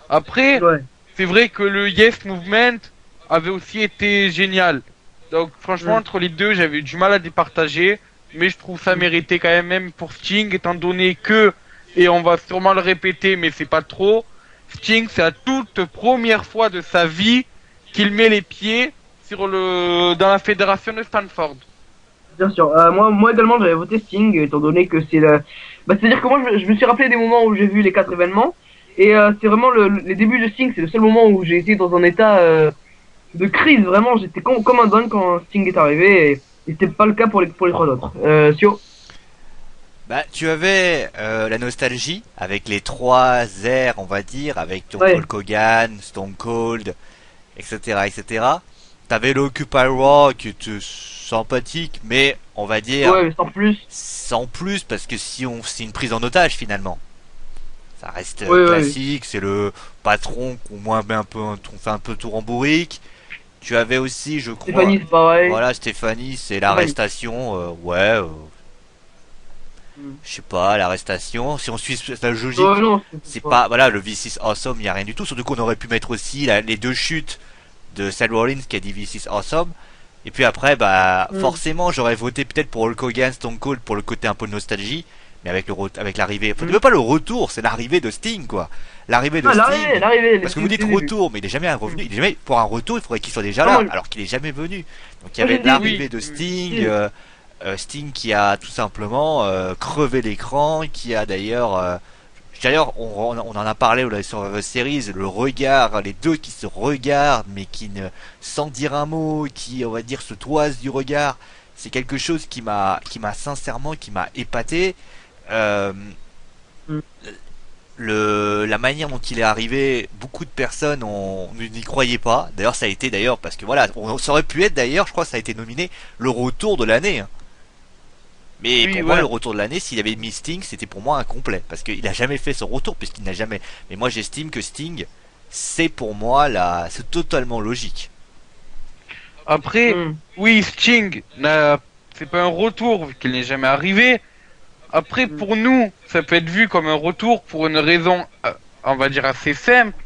Après, Ouais. c'est vrai que le Yes Movement avait aussi été génial. Donc franchement, Mm. entre les deux, j'avais eu du mal à départager, mais je trouve ça mérité quand même pour Sting, étant donné que, et on va sûrement le répéter, mais c'est pas trop, Sting, c'est la toute première fois de sa vie qu'il met les pieds dans la fédération de Stanford. Bien sûr. Moi également, j'avais voté Sting, étant donné que c'est le. Bah, c'est-à-dire que moi, je me suis rappelé des moments où j'ai vu les 4 événements, et c'est vraiment les débuts de Sting, c'est le seul moment où j'ai été dans un état de crise. Vraiment, j'étais comme un dingue quand Sting est arrivé, et c'était pas le cas pour les 3 autres. Sio. bah, tu avais la nostalgie avec les trois airs, on va dire, avec ton Ouais. Hulk Hogan, Stone Cold, etc., etc. T'avais le Occupy Raw qui était sympathique, mais on va dire Ouais, mais sans plus. sans plus parce que si on, c'est une prise en otage finalement. Ça reste Ouais, ouais. classique, c'est le patron qu'on moins met un peu, on fait un peu tour en bourrique. Tu avais aussi, je crois, Stéphanie, c'est pareil. voilà, Stéphanie, c'est l'arrestation, ouais, Mm. je sais pas, l'arrestation. Si on suit la logique, Non, c'est pas, voilà, le V6 Awesome, il y a rien du tout. Surtout qu'on aurait pu mettre aussi les deux chutes de Seth Rollins qui a dit V6 Awesome. Et puis après, bah, Mm. forcément, j'aurais voté peut-être pour Hulk Hogan, Stone Cold pour le côté un peu nostalgie. Mais avec avec l'arrivée, enfin, Mm. même pas le retour, c'est l'arrivée de Sting, quoi. L'arrivée de Ah, Sting. l'arrivée. Parce que vous dites retour, mais il est jamais revenu. Il est jamais, pour un retour, il faudrait qu'il soit déjà Non, là, moi, alors qu'il est jamais venu. Donc il y moi, j'ai avait dit l'arrivée oui. de Sting, Oui. Sting qui a tout simplement crevé l'écran, qui a d'ailleurs, on en a parlé sur la série, le regard, les deux qui se regardent, mais qui ne, sans dire un mot, qui, on va dire, se toisent du regard. C'est quelque chose sincèrement, qui m'a épaté. Euh, Mm. la manière dont il est arrivé, beaucoup de personnes n'y croyaient pas. D'ailleurs, ça a été parce que voilà, ça aurait pu être d'ailleurs, je crois, que ça a été nominé le retour de l'année. Hein. Mais Oui, pour moi, ouais. le retour de l'année, s'il avait mis Sting, c'était pour moi incomplet. Parce qu'il a jamais fait son retour, puisqu'il n'a jamais. Mais moi, j'estime que Sting, c'est pour moi c'est totalement logique. Après, Mm. oui, Sting, c'est pas un retour vu qu'il n'est jamais arrivé. Après, Mm. pour nous, ça peut être vu comme un retour pour une raison, on va dire, assez simple.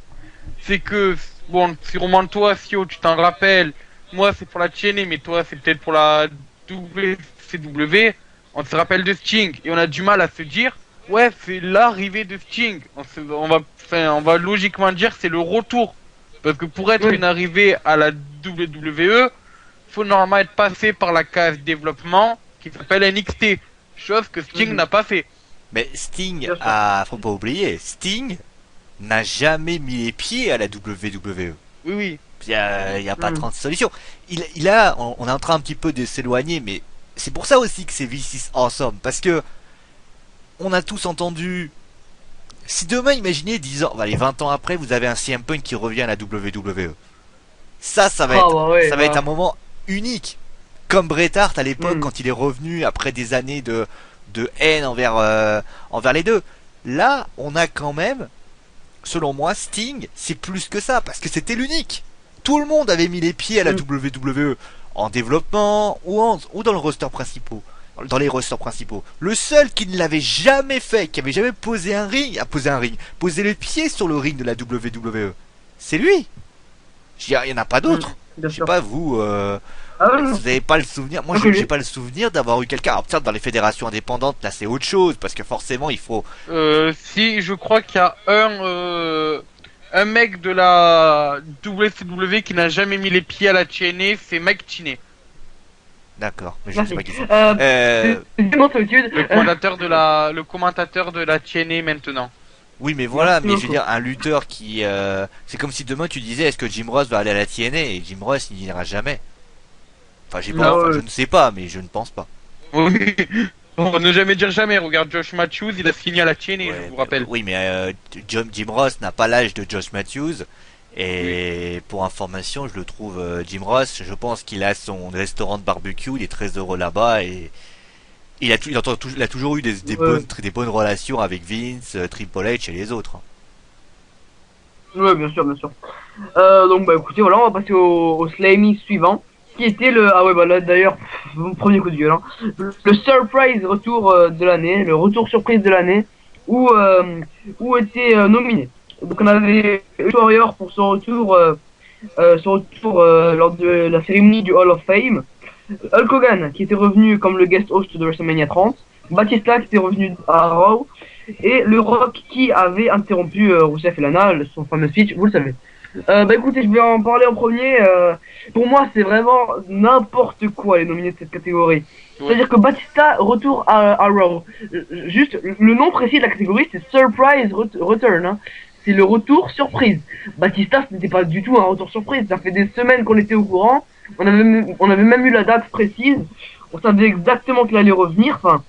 C'est que, bon, sûrement toi, Sio, tu t'en rappelles, moi c'est pour la TNA, mais toi c'est peut-être pour la WCW. On se rappelle de Sting et on a du mal à se dire, ouais, c'est l'arrivée de Sting. On va logiquement dire c'est le retour. Parce que pour être Oui. une arrivée à la WWE, faut normalement être passé par la case développement qui s'appelle NXT. Chose que Sting Mhm. n'a pas fait. Mais Sting Bien sûr. faut pas oublier, Sting n'a jamais mis les pieds à la WWE. Oui, oui. Il y a pas Mm. 30 solutions. On est en train un petit peu de s'éloigner, mais c'est pour ça aussi que c'est V6 Awesome, parce que on a tous entendu. Si demain, imaginez 10 ans, allez, 20 ans après, vous avez un CM Punk qui revient à la WWE. Ça va Ah, être, bah ouais, ça va être bah. un moment unique. Comme Bret Hart à l'époque, Mm. quand il est revenu après des années de haine envers les deux. Là, on a quand même, selon moi, Sting, c'est plus que ça, parce que c'était l'unique. Tout le monde avait mis les pieds à la Mm. WWE, en développement ou dans le roster principal. Dans les rosters principaux. Le seul qui ne l'avait jamais fait, qui avait jamais posé le pied sur le ring de la WWE, c'est lui. Il y en a pas Mm. d'autres. Bien Je sais sûr. pas vous, Ah ouais, si non. vous avez pas le souvenir. Moi, Ok, j'ai pas le souvenir d'avoir eu quelqu'un. Alors peut-être dans les fédérations indépendantes, là c'est autre chose parce que forcément il faut. Si, je crois qu'il y a un mec de la WCW qui n'a jamais mis les pieds à la TNA, c'est Mike Cheney, D'accord, mais je sais Merci. pas qui c'est. C'est une solitude. le commentateur de la TNA maintenant. Oui, mais voilà, Merci mais je veux beaucoup. dire, un lutteur qui. C'est comme si demain tu disais est-ce que Jim Ross va aller à la TNA et Jim Ross il n'ira jamais. Enfin, j'ai pas, Ah enfin, ouais. je ne sais pas, mais je ne pense pas. Oui. On ne jamais dire jamais. Regarde Josh Matthews, il a signé à la TNA, Ouais, je vous rappelle. oui, mais Jim Ross n'a pas l'âge de Josh Matthews. Et pour information, je le trouve, Jim Ross, je pense qu'il a son restaurant de barbecue, il est très heureux là-bas et il a toujours eu des Ouais. des bonnes relations avec Vince, Triple H et les autres. Ouais, bien sûr, bien sûr. Donc, bah écoutez, voilà, on va passer au Slammy suivant, qui était le. Ah ouais, bah là d'ailleurs, mon premier coup de gueule, hein. Le surprise retour de l'année, le retour surprise de l'année, où était nominé. Donc, on avait Warrior pour son retour lors de la cérémonie du Hall of Fame. Hulk Hogan, qui était revenu comme le guest host de WrestleMania 30. Batista, qui était revenu à Raw. Et le Rock, qui avait interrompu Rousseff et Lana, son fameux speech, vous le savez. Bah écoutez, je vais en parler en premier. Pour moi, c'est vraiment n'importe quoi les nominés de cette catégorie. Ouais. C'est-à-dire que Batista retour à Raw. Juste, le nom précis de la catégorie, c'est Surprise Return. Hein. C'est le retour surprise. Batista, ce n'était pas du tout un retour surprise. Ça fait des semaines qu'on était au courant. On avait même eu la date précise. On savait exactement qu'il allait revenir. Enfin,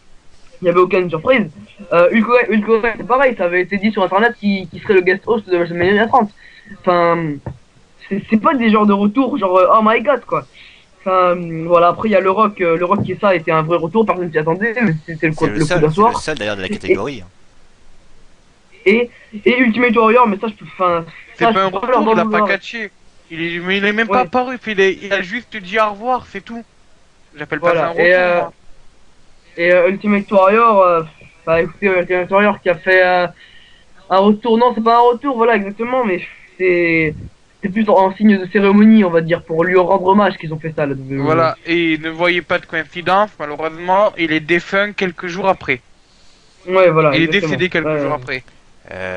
il n'y avait aucune surprise. Hulk Hogan, c'est pareil. Ça avait été dit sur Internet qui serait le guest host de WrestleMania 30. Enfin, c'est pas des genres de retour genre oh my god quoi. Enfin, voilà, après il y a le Rock qui ça était un vrai retour, personne s'y attendait, mais c'était le coup C'est le d'asseoir. seul d'ailleurs de la catégorie. Et Ultimate Warrior, mais ça je peux, enfin, C'est ça, pas un je peux pas leur retour, il a en pas vouloir. catché. Mais il est même Ouais. pas apparu, puis il a juste dit au revoir, c'est tout. J'appelle pas Voilà, ça un retour, moi. Et Ultimate Warrior, bah écoutez, Ultimate Warrior qui a fait un retour, non c'est pas un retour, voilà exactement, mais c'est plus en signe de cérémonie, on va dire, pour lui rendre hommage qu'ils ont fait ça. Là, Voilà, et ne voyez pas de coïncidence, malheureusement, il est défunt quelques jours après. Ouais, voilà. Il est exactement. décédé quelques Ouais, jours ouais. après.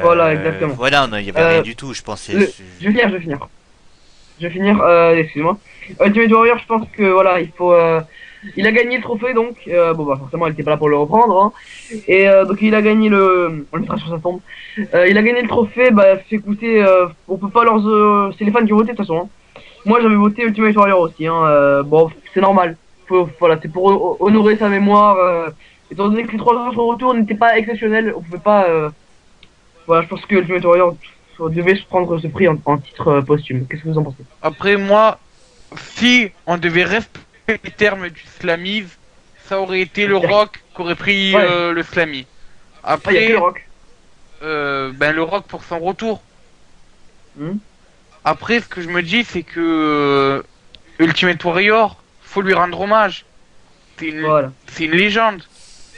Voilà, exactement. Voilà, il y avait rien du tout, je pensais. Je vais finir. Excuse-moi. Ultimate Warrior, je pense que voilà, il a gagné le trophée donc. Bon bah forcément, il était pas là pour le reprendre. Hein. Et donc il a gagné on le mettra sur sa tombe. Il a gagné le trophée. Bah écoutez, on peut pas c'est les fans qui ont voté de toute façon. Hein. Moi j'avais voté Ultimate Warrior aussi. Hein. Bon, c'est normal. Voilà, c'est pour honorer sa mémoire. Étant donné que les 3 ans sur le retour n'étaient pas exceptionnels, on pouvait pas. Voilà, je pense que Ultimate Warrior devait se prendre ce prix en titre posthume. Qu'est-ce que vous en pensez? Après, moi, si on devait respecter les termes du Slammy, ça aurait été le Rock qui aurait pris Ouais. le Slammy. Ah, il y a que Après, le Rock. ben le Rock pour son retour. Hmm. Après, ce que je me dis, c'est que Ultimate Warrior, faut lui rendre hommage. Voilà. C'est une légende.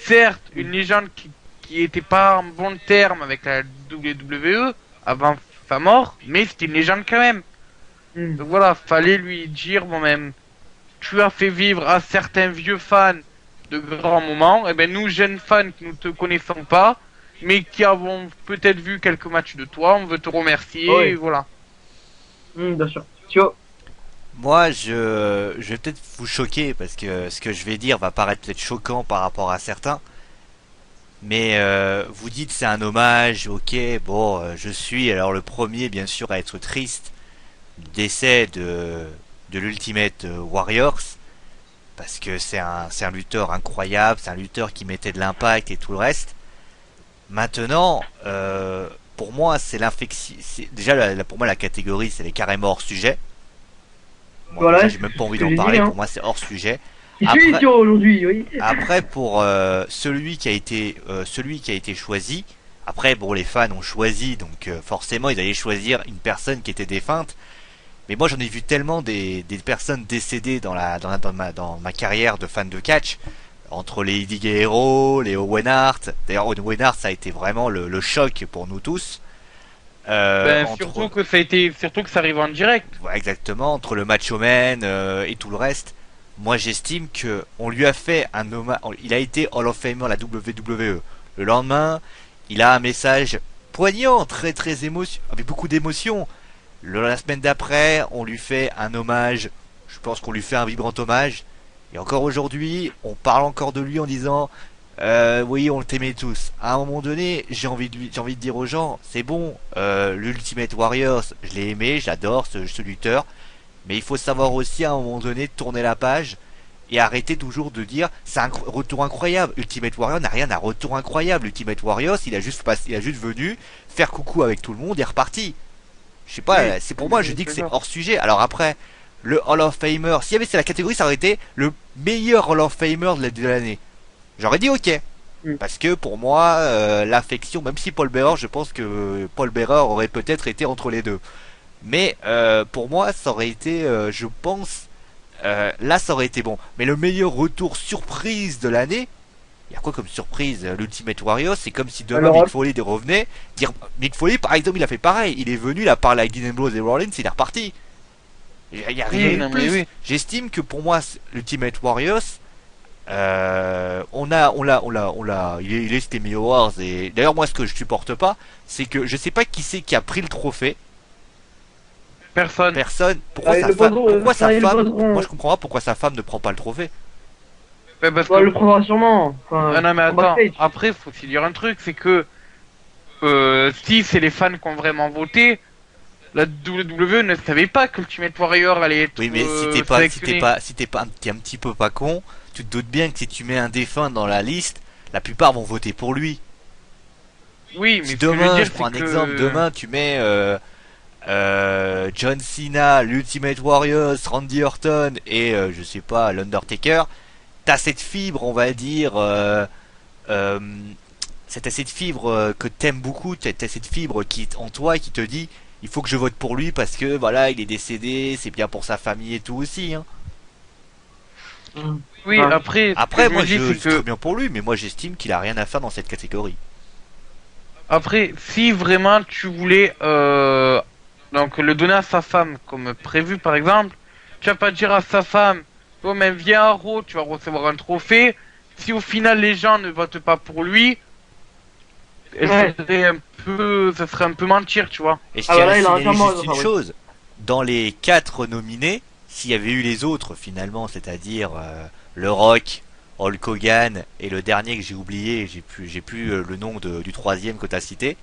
Certes, une légende qui était pas en bon terme avec la WWE avant sa mort, mais c'était une légende quand même. Hmm. Donc voilà, fallait lui dire moi-même, tu as fait vivre à certains vieux fans de grands moments, et ben nous jeunes fans qui ne te connaissons pas, mais qui avons peut-être vu quelques matchs de toi, on veut te remercier, Oui. et voilà. Bien sûr. Tio. Moi, je vais peut-être vous choquer parce que ce que je vais dire va paraître peut-être choquant par rapport à certains. Mais vous dites c'est un hommage, ok, bon, je suis alors le premier bien sûr à être triste du décès de l'Ultimate Warriors, parce que c'est un lutteur incroyable, c'est un lutteur qui mettait de l'impact et tout le reste. Maintenant, pour moi, c'est l'infection. Déjà, pour moi, la catégorie, c'est les carrément hors sujet. Moi, Voilà, déjà, c'est j'ai même pas envie ce que d'en j'ai parler. dit, hein. Pour moi, c'est hors sujet. Il suis Après, idiot aujourd'hui, oui. après pour celui qui a été choisi. Après, bon, les fans ont choisi, donc forcément, ils allaient choisir une personne qui était défunte. Mais moi, j'en ai vu tellement des personnes décédées dans ma carrière de fan de catch, entre les Eddie Guerrero, les Owen Hart. D'ailleurs, Owen Hart, ça a été vraiment le choc pour nous tous. Ben, Entre, surtout que ça arrive en direct. ouais, exactement, entre le Macho Man et tout le reste. Moi, j'estime que on lui a fait un hommage. Il a été Hall of Famer à la WWE. Le lendemain, il a un message poignant, très très émotion, avec beaucoup d'émotion. La semaine d'après, on lui fait un hommage. Je pense qu'on lui fait un vibrant hommage. Et encore aujourd'hui, on parle encore de lui en disant oui, on t'aimait tous. À un moment donné, j'ai envie de dire aux gens, c'est bon, l'Ultimate Warriors, je l'ai aimé, j'adore ce lutteur. Mais il faut savoir aussi à un moment donné tourner la page et arrêter toujours de dire c'est un retour incroyable. Ultimate Warrior n'a rien à retour incroyable. Ultimate Warriors, il a juste venu faire coucou avec tout le monde et reparti. Je sais pas, Oui, c'est pour moi, je dis que c'est hors sujet. Alors après, le Hall of Famer, s'il y avait c'est la catégorie, ça aurait été le meilleur Hall of Famer de l'année. J'aurais dit ok. Mm. Parce que pour moi, l'affection, même si Paul Bearer, je pense que Paul Bearer aurait peut-être été entre les deux. Mais pour moi, ça aurait été, je pense, là ça aurait été bon. Mais le meilleur retour surprise de l'année, il y a quoi comme surprise? L'Ultimate Warrior, c'est comme si demain Alors, Mick Foley revenait. Mick Foley, par exemple, il a fait pareil. Il est venu, il a parlé avec Dean Ambrose et Rollins, il est reparti. Il y a rien Oui, eu de non, plus. mais oui. J'estime que pour moi, l'Ultimate Warriors, il est Steamy Awards et d'ailleurs moi ce que je supporte pas, c'est que je sais pas qui c'est qui a pris le trophée. Personne. Personne. Pourquoi Ouais, sa le femme, patron, pourquoi sa ça y est, le femme, patron. moi je comprends pas pourquoi sa femme ne prend pas le trophée. Ben, parce Bah, que... le prendra sûrement. Enfin, Ah non mais en attends, backstage. après faut aussi dire un truc, c'est que si c'est les fans qui ont vraiment voté, la WWE ne savait pas que Ultimate Warrior allait être Oui, mais sélectionné. si t'es un petit peu pas con, tu te doutes bien que si tu mets un défunt dans la liste, la plupart vont voter pour lui. Oui, mais Si ce que je veux demain, dire, je prends un c'est que... exemple, demain tu mets John Cena, l'Ultimate Warriors, Randy Orton et je sais pas l'Undertaker, t'as cette fibre, on va dire, euh, c'est cette fibre que t'aimes beaucoup, t'as cette fibre qui en toi qui te dit il faut que je vote pour lui parce que voilà il est décédé, c'est bien pour sa famille et tout aussi. Hein. Oui, Ah. après, Après ce que moi je me dis, je c'est c'est très que... bien pour lui, mais moi j'estime qu'il a rien à faire dans cette catégorie. Après, si vraiment tu voulais donc le donner à sa femme comme prévu par exemple, tu vas pas dire à sa femme, oh mais viens à Raw, tu vas recevoir un trophée. Si au final les gens ne votent pas pour lui, Ouais. ça serait un peu mentir, tu vois. Et je Ah, tiens voilà, à il a signaler entièrement juste raison, une oui. chose. Dans les 4 nominés, s'il y avait eu les autres finalement, c'est-à-dire le Rock, Hulk Hogan et le dernier que j'ai oublié, j'ai plus le nom du troisième que t'as cité,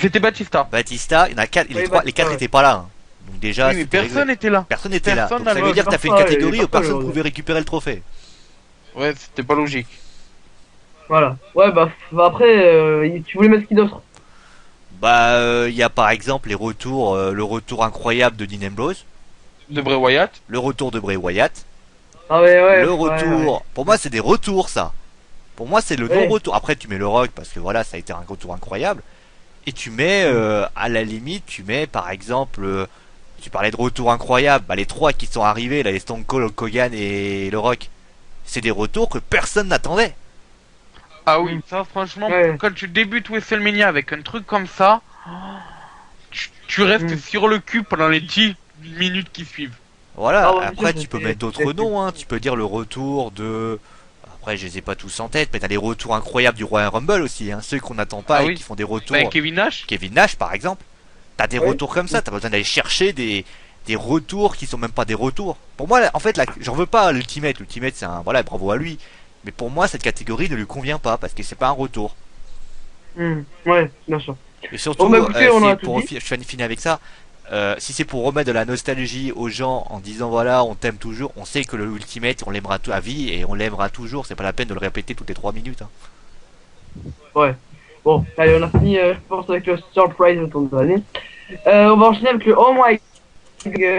C'était Batista. Batista, il y en a 4, Oui, les Batista, 4 ouais. étaient pas là. Hein. Donc déjà, Oui, mais c'était personne réglé. n'était là. Personne n'était là. personne Donc ça n'avait- veut dire que t'as fait une Ouais, catégorie il est où pas personne là, pouvait récupérer le trophée. Ouais, c'était pas logique. Voilà. Ouais, bah, après, tu voulais mettre qui d'autre? Bah, il y a par exemple les retours, le retour incroyable de Dean Ambrose, De Bray Wyatt. le retour de Bray Wyatt, Ah, ouais, le ouais, retour. ouais. Pour moi, c'est des retours, ça. Pour moi, c'est le Ouais. non-retour. Après, tu mets le Rock parce que voilà, ça a été un retour incroyable. Et tu mets, à la limite, tu mets par exemple, tu parlais de retour incroyable. Bah, les 3 qui sont arrivés, là, les Stone Cold, Hulk Hogan et le Rock, c'est des retours que personne n'attendait. Ah oui, ça franchement, Ouais. quand tu débutes WrestleMania avec un truc comme ça, tu restes Mm. sur le cul pendant les 10 minutes qui suivent. Voilà. Ah ouais, Après, bien tu peux sûr, mettre d'autres noms. Hein. Tu peux dire le retour de. Après, je les ai pas tous en tête, mais t'as les retours incroyables du Royal Rumble aussi. Hein. Ceux qu'on n'attend pas Ah et oui. qui font des retours. Bah, Kevin Nash. Kevin Nash, par exemple. T'as des Ouais. retours comme ça, t'as pas besoin d'aller chercher des retours qui sont même pas des retours. Pour moi, en fait, là, j'en veux pas à l'Ultimate. L'Ultimate, c'est un, voilà, bravo à lui. Mais pour moi, cette catégorie ne lui convient pas parce que c'est pas un retour. Ouais, bien sûr. Et surtout, Bon, bah, écoutez, on a tout pour dit. je finis avec ça. Si c'est pour remettre de la nostalgie aux gens en disant voilà, on t'aime toujours, on sait que le Ultimate, on l'aimera à vie et on l'aimera toujours. C'est pas la peine de le répéter toutes les 3 minutes. Hein. Ouais. Bon, allez, on a fini, je pense, avec le surprise autour de l'année. On va enchaîner avec le Oh my.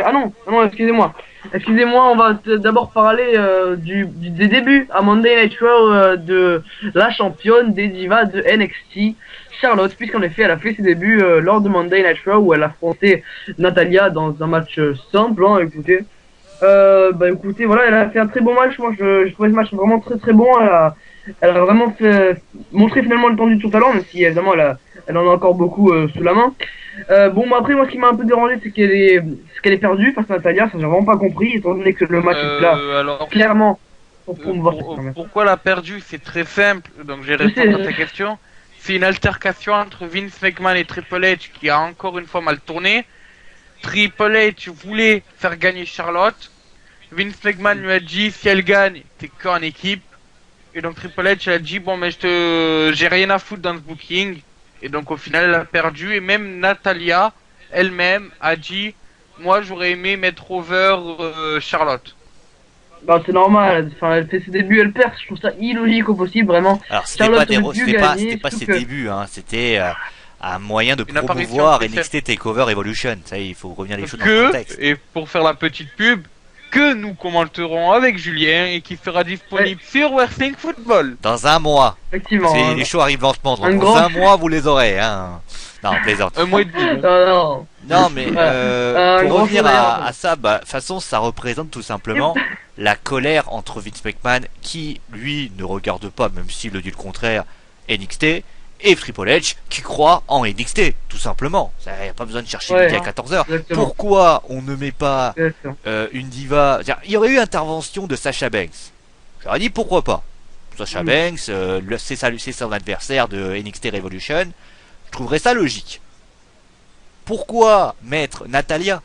Ah non, non, excusez-moi. Excusez-moi, on va d'abord parler des débuts à Monday Night Raw de la championne des divas de NXT, Charlotte, puisqu'en effet, elle a fait ses débuts lors de Monday Night Raw où elle affrontait Natalia dans un match simple, hein, écoutez. Écoutez, voilà, elle a fait un très bon match. Moi, je trouvais ce match vraiment très très bon. Elle a vraiment montré finalement l'étendue de son talent, même si évidemment elle en a encore beaucoup sous la main. Après, moi, ce qui m'a un peu dérangé, c'est qu'elle est perdue face à Natalia. Ça, j'ai vraiment pas compris, étant donné que le match est là, Alors, clairement, pour promouvoir cette femme. pourquoi elle a perdu? C'est très simple. Donc, j'ai Je répondu sais. à ta question. C'est une altercation entre Vince McMahon et Triple H qui a encore une fois mal tourné. Triple H voulait faire gagner Charlotte. Vince McMahon lui a dit si elle gagne, t'es qu'en équipe. Et donc Triple H a dit bon mais j'ai rien à foutre dans ce booking. Et donc au final elle a perdu. Et même Natalia elle-même a dit moi j'aurais aimé mettre over Charlotte. Bah, c'est normal. Enfin, elle fait ses débuts, elle perd. Je trouve ça illogique au possible, vraiment. Alors c'était Charlotte pas aurait dû gagner, c'était pas surtout ses que- débuts, hein. C'était un moyen de Une apparition promouvoir spéciale. NXT Takeover Evolution. Ça, il faut revenir les choses dans le Que, contexte. et pour faire la petite pub, que nous commenterons avec Julien et qui sera disponible sur Wrestling Football. Dans un mois. Effectivement. hein. Les shows arrivent lentement. Un Donc grand- dans un mois, vous les aurez. Hein. Non, plaisante. Un mois et demi. Non. Non, mais Un pour grand revenir show, d'ailleurs. à ça, de toute façon, ça représente tout simplement la colère entre Vince McMahon, qui lui ne regarde pas, même s'il le dit le contraire, NXT, et Triple H, qui croit en NXT, tout simplement. Il n'y a pas besoin de chercher Ouais. midi à 14h. Exactement. Pourquoi on ne met pas Exactement. une diva... C'est-à-dire, il y aurait eu intervention de Sasha Banks. J'aurais dit pourquoi pas. Sasha Banks, c'est son adversaire de NXT Revolution. Je trouverais ça logique. Pourquoi mettre Natalia?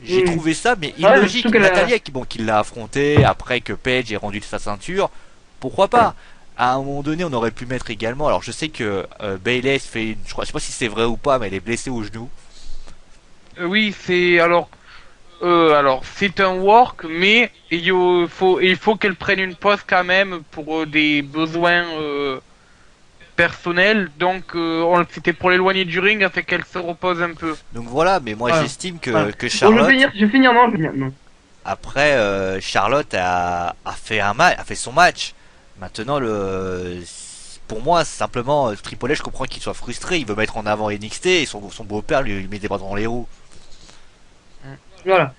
J'ai trouvé ça mais illogique. surtout qu'elle a- Natalia qui l'a affronté après que Paige ait rendu sa ceinture. Pourquoi pas? À un moment donné, on aurait pu mettre également. Alors je sais que Bayley fait je sais pas si c'est vrai ou pas, mais elle est blessée au genou. Oui, c'est alors c'est un work, mais il faut qu'elle prenne une pause quand même pour des besoins personnels. Donc c'était pour l'éloigner du ring afin qu'elle se repose un peu. Donc voilà, mais moi Voilà. j'estime que, Voilà. que Bon, Charlotte, je vais finir, non, je vais finir, non. après Charlotte a fait a fait son match. Maintenant pour moi simplement Triple H, je comprends qu'il soit frustré, il veut mettre en avant NXT et son beau-père lui met des bras dans les roues. Voilà.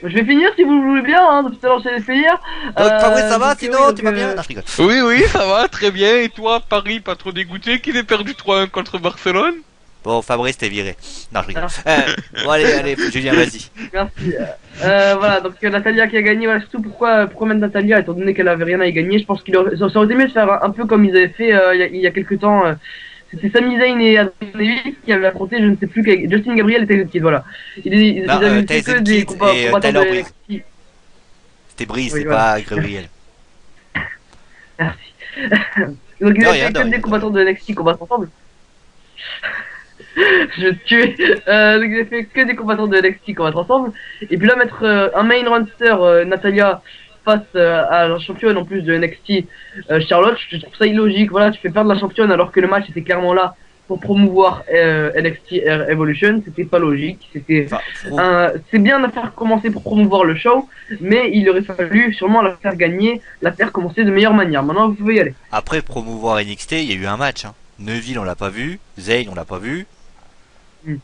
Je vais finir si vous le voulez bien, hein, depuis tout à l'heure j'allais finir. Donc Fabrice, ça va donc, sinon, oui, tu vas donc, bien? Non, je rigole. Oui, oui, ça va, très bien. Et toi, Paris, pas trop dégoûté qu'il ait perdu 3-1 contre Barcelone? Bon, Fabrice, t'es viré. Non, je rigole. Bon, allez, Julien, vas-y. Merci. Voilà, donc Natalia qui a gagné, voilà, surtout pourquoi mettre Natalia, étant donné qu'elle avait rien à y gagner, je pense ça aurait été mieux de faire un peu comme ils avaient fait il y a quelques temps. C'était Sami Zayn et Adam Davis qui avaient affronté, je ne sais plus, Justin Gabriel et Tyson Kidd, voilà. Ils Non, avaient fait Tyson que des Kidd et, combattants de Tyler Breeze. NXT. C'était Brice, Oui, c'est voilà. pas Gabriel. Merci. Donc ils De avaient rien, fait de que rien, des de combattants de NXT combattent ensemble. Je vais te tuer. Donc ils avaient fait que des combattants de NXT combattre ensemble. Et puis là mettre un main roster Natalia face à la championne en plus de NXT Charlotte, je trouve ça illogique. Voilà, tu fais perdre la championne alors que le match était clairement là pour promouvoir NXT Evolution. C'était pas logique. C'était Enfin, c'est bien de la faire commencer pour promouvoir le show, mais il aurait fallu sûrement la faire gagner, la faire commencer de meilleure manière. Maintenant, vous pouvez y aller. après promouvoir NXT, il y a eu un match. Hein. Neville, on l'a pas vu. Zayn, on l'a pas vu. Mm.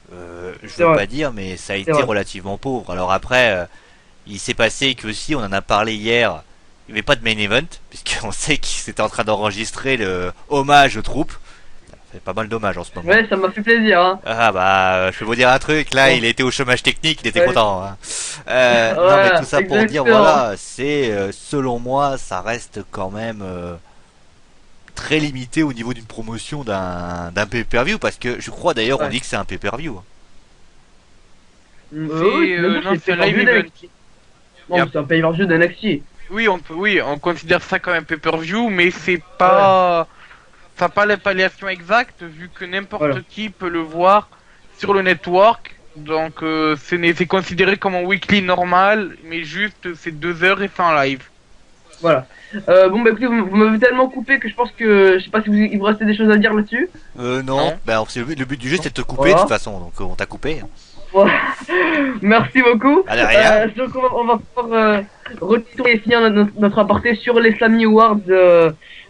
Je C'est veux vrai. pas dire, mais ça a été vrai. relativement pauvre. Alors après, il s'est passé que aussi, on en a parlé hier, il n'y avait pas de main event, puisqu'on sait qu'il était en train d'enregistrer le hommage aux troupes. Ça fait pas mal d'hommages en ce moment. Ouais, ça m'a fait plaisir. Hein. Ah bah, je peux vous dire un truc, là, Bon. il était au chômage technique, il était Ouais. content. Hein. Non Voilà, mais tout ça pour dire, exactement. voilà, c'est, selon moi, ça reste quand même très limité au niveau d'une promotion d'un pay-per-view, parce que je crois d'ailleurs on Ouais. dit que c'est un pay-per-view. Hein. Oui, non, c'est un live pay-per-view event. d'NXT. Non, mais c'est un pay-per-view d'NXT. on considère ça comme un pay-per-view, mais c'est pas, ça n'a pas l'appellation exacte vu que n'importe Voilà. qui peut le voir sur le network. Donc c'est considéré comme un weekly normal, mais juste c'est 2 heures et c'est en live. Voilà. Bon bah écoutez, vous m'avez tellement coupé que je pense que je sais pas si il vous restait des choses à dire là-dessus. Non. Non. Bah, le but du jeu c'était de te couper Voilà. de toute façon, donc on t'a coupé. Voilà. Merci beaucoup. Allez, rien. Donc on va pouvoir retourner et finir notre aparté sur les Slammy Awards.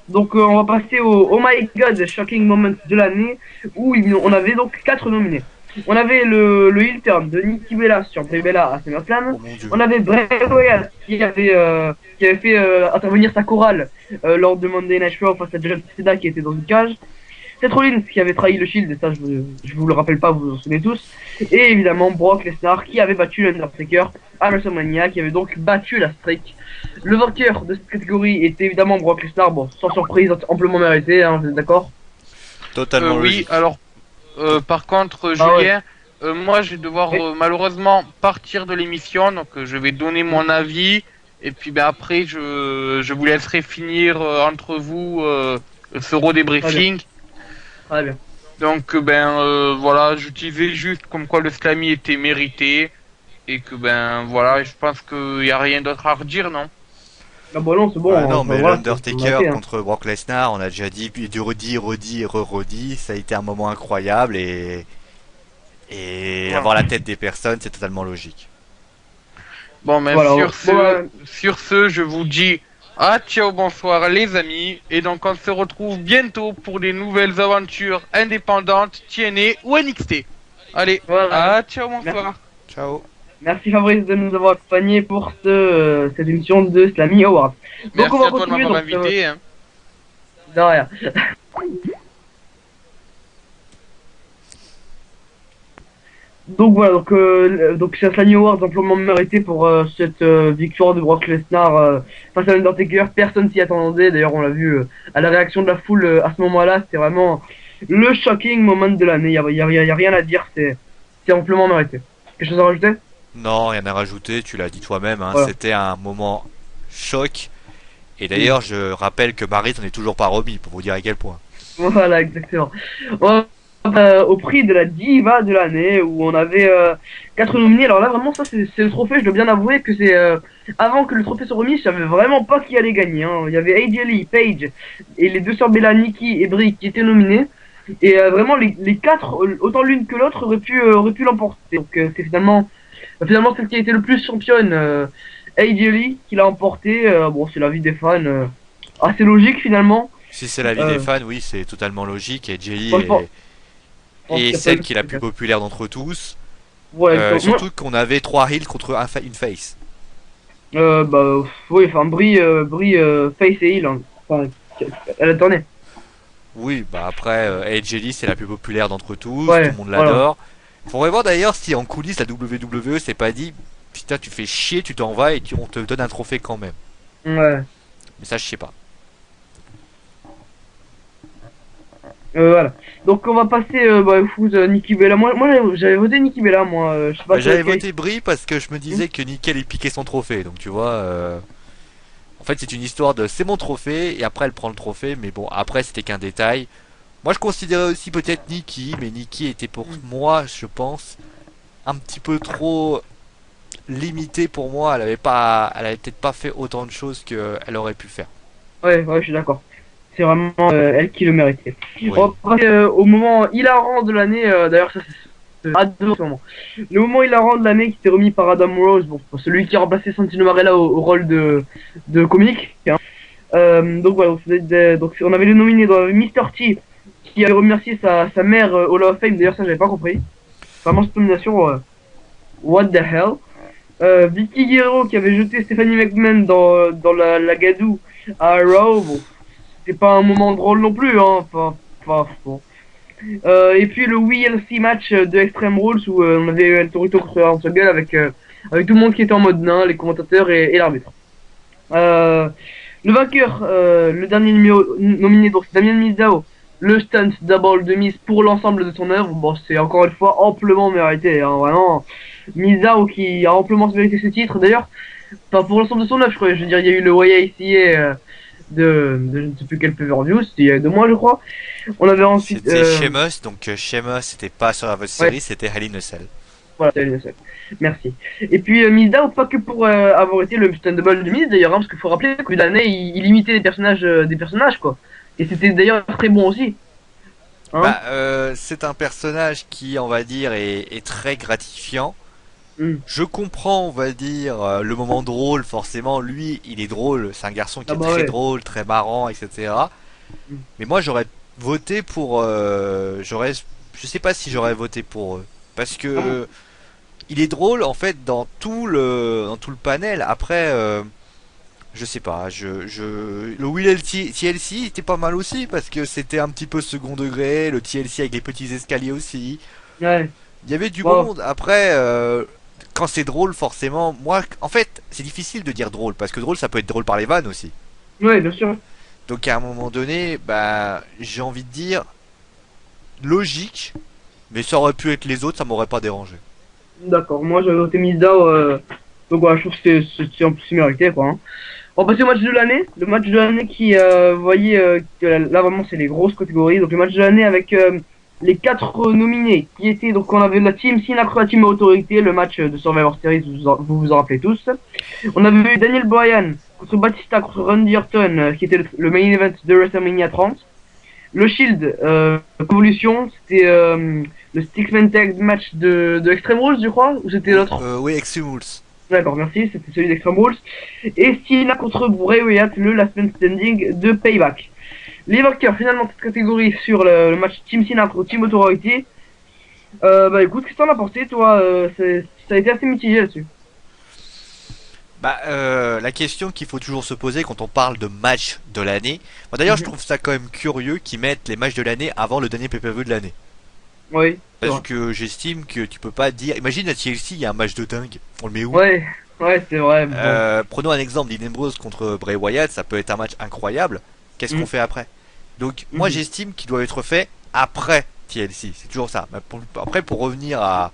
Donc on va passer au Oh My God Shocking Moment de l'année où on avait donc 4 nominés. On avait le heel turn de Nikki Bella sur Bray Bella à SummerSlam. Oh mon dieu. On avait Bray Wyatt qui avait fait intervenir sa chorale lors de Monday Night Raw face à John Cena qui était dans une cage. Seth Rollins qui avait trahi le Shield, et ça je vous le rappelle pas, vous vous en souvenez tous. Et évidemment Brock Lesnar qui avait battu l'Undertaker à WrestleMania, qui avait donc battu la streak. Le vainqueur de cette catégorie était évidemment Brock Lesnar, bon sans surprise, amplement mérité, hein, vous êtes d'accord? Totalement Oui, logique. alors par contre Ah ouais. Julien, moi je vais devoir Oui. Malheureusement partir de l'émission, donc je vais donner mon avis et puis ben après je vous laisserai finir entre vous ce raw débriefing. Très bien. Donc voilà, j'utilisais juste comme quoi le Slammy était mérité et que ben voilà, je pense qu'il y a rien d'autre à redire, non? Ah bon non, c'est bon. Ah non, enfin, mais voilà, l'Undertaker c'est mérité, hein. contre Brock Lesnar, on a déjà dit, puis du redit et redit, ça a été un moment incroyable et avoir la tête des personnes, c'est totalement logique. Bon, mais Voilà, sur ce, je vous dis ciao, bonsoir les amis, et donc on se retrouve bientôt pour des nouvelles aventures indépendantes, TNA ou NXT. Allez, Voilà. ciao, bonsoir. Ciao. Merci Fabrice de nous avoir accompagnés pour cette émission de Slammy Awards. Donc Merci on va à toi de continuer m'avoir donc, invité. Hein. de rien. Donc voilà, donc c'est un Slammy Awards amplement mérité pour cette victoire de Brock Lesnar face à l'Undertaker. Personne s'y attendait, d'ailleurs on l'a vu à la réaction de la foule à ce moment-là, c'était vraiment le shocking moment de l'année, y a rien à dire, c'est amplement mérité. Quelque chose à rajouter? Non, rien à rajouter, tu l'as dit toi-même, hein, Voilà. c'était un moment choc. Et d'ailleurs, je rappelle que Maryse n'en est toujours pas remis, pour vous dire à quel point. Voilà, exactement. On au prix de la diva de l'année où on avait 4 nominés. Alors là vraiment ça c'est le trophée, je dois bien avouer que c'est avant que le trophée soit remis, je savais vraiment pas qui allait gagner, hein. Il y avait AJ Lee, Paige et les deux sœurs Bella, Nikki et Brie qui étaient nominées et vraiment les 4 autant l'une que l'autre auraient pu l'emporter. Donc c'est finalement celle qui a été le plus championne, AJ Lee qui l'a emporté. Bon c'est l'avis des fans, assez logique finalement. Si c'est l'avis des fans, oui, c'est totalement logique. Et Jelly Franchement, est celle qui est la plus populaire d'entre tous. Ouais, Surtout qu'on avait 3 heals contre une face. Bah oui, enfin Brie face et heal, hein. Enfin, elle a tourné. Oui, bah après, Jelly c'est la plus populaire d'entre tous, Ouais, tout le monde l'adore. Faudrait voir d'ailleurs si en coulisses la WWE s'est pas dit putain tu fais chier, tu t'en vas et on te donne un trophée quand même. Ouais. Mais ça je sais pas. Voilà. Donc on va passer Nikki Bella. Moi j'avais voté Nikki Bella, moi. Je sais pas. Bah, j'avais voté Brie parce que je me disais que Nickel il piquait son trophée, donc tu vois. En fait c'est une histoire de c'est mon trophée et après elle prend le trophée, mais bon après c'était qu'un détail. Moi je considérais aussi peut-être Nikki, mais Nikki était pour moi, je pense, un petit peu trop limitée pour moi. Elle avait peut-être pas fait autant de choses qu'elle aurait pu faire. Ouais, je suis d'accord. C'est vraiment elle qui le méritait. Oui. On va passer au moment hilarant de l'année. D'ailleurs ça c'est Adam, ce moment. Le moment hilarant de l'année qui était remis par Adam Rose, bon, celui qui a remplacé Santino Marella au rôle de comique. Hein. Donc voilà, donc on avait le nominé dans Mr. T qui avait remercié sa mère au Hall of Fame. D'ailleurs ça j'avais pas compris. Vraiment cette nomination, what the hell. Vicky Guerrero qui avait jeté Stephanie McMahon dans la gadoue à Raw. Bon, c'était pas un moment drôle non plus, hein. Enfin bon. Et puis le WLC match de Extreme Rules où on avait El Torito contre Aaron Sogel avec tout le monde qui était en mode nain, les commentateurs et l'arbitre. Le vainqueur, le dernier nominé, donc c'est Damien Mizao, le stunt double de mise pour l'ensemble de son œuvre. Bon, c'est encore une fois amplement mérité, hein, vraiment. Mizao qui a amplement mérité ce titre. D'ailleurs, enfin, pour l'ensemble de son œuvre, je crois. Je veux dire, il y a eu le YACA de je ne sais plus quel pay-per-view, c'était il y a 2 mois, je crois. On avait ensuite. C'était Sheamus, donc Sheamus c'était pas sur la votre série, Ouais. c'était Hell in a Cell. Voilà, c'est le seul. Merci. Et puis Mizao, pas que pour avoir été le stand double de Miz d'ailleurs, hein, parce qu'il faut rappeler que l'année il imitait des personnages quoi. Et c'était d'ailleurs très bon aussi. Hein. Bah, c'est un personnage qui, on va dire, est très gratifiant. Mm. Je comprends, on va dire, le moment drôle, forcément. Lui, il est drôle. C'est un garçon qui Ah est bah très ouais. drôle, très marrant, etc. Mm. Mais moi, j'aurais voté pour. Je sais pas si j'aurais voté pour eux, parce Ah bon. que il est drôle en fait dans tout le panel. Après, je sais pas. Le Will TLC était pas mal aussi parce que c'était un petit peu second degré. Le TLC avec les petits escaliers aussi. Ouais. Il y avait du Bon. monde. Après, quand c'est drôle, forcément, moi, en fait, c'est difficile de dire drôle parce que drôle, ça peut être drôle par les vannes aussi. Ouais, bien sûr. Donc à un moment donné, bah, j'ai envie de dire logique, mais ça aurait pu être les autres, ça m'aurait pas dérangé. D'accord. Moi j'avais voté Mizao. Donc voilà, je trouve que c'est en plus mérité quoi. Hein. On va passer au match de l'année. Le match de l'année qui, vous voyez, que là vraiment c'est les grosses catégories. Donc le match de l'année avec les 4 nominés qui étaient, donc on avait la team Cena contre la team Autorité, le match de Survivor Series, vous vous en rappelez tous. On avait eu Daniel Bryan contre Batista contre Randy Orton, qui était le main event de WrestleMania 30. Le Shield, Evolution, c'était le Stickman Tag match de Extreme Rules, je crois, ou c'était l'autre? Oui, Extreme Rules. D'accord, merci, c'était celui d'Extreme Rules. Et Cena contre Bray Wyatt, le Last Man Standing de Payback. Les vainqueurs finalement de cette catégorie sur le match Team Cena contre Team Authority. Bah écoute, qu'est-ce que t'en as pensé toi? Ça a été assez mitigé là-dessus. Bah, la question qu'il faut toujours se poser quand on parle de match de l'année. Bon, d'ailleurs, je Mhm. trouve ça quand même curieux qu'ils mettent les matchs de l'année avant le dernier pay-per-view de l'année. Oui, c'est Parce vrai. que j'estime que tu peux pas dire. Imagine à TLC, il y a un match de dingue. On le met où? Ouais, ouais, c'est vrai, bon. Prenons un exemple d'Dean Ambrose contre Bray Wyatt, ça peut être un match incroyable. Qu'est-ce qu'on Mhm. fait après? Donc, moi, Mhm. j'estime qu'il doit être fait après TLC. C'est toujours ça. Mais après, pour revenir à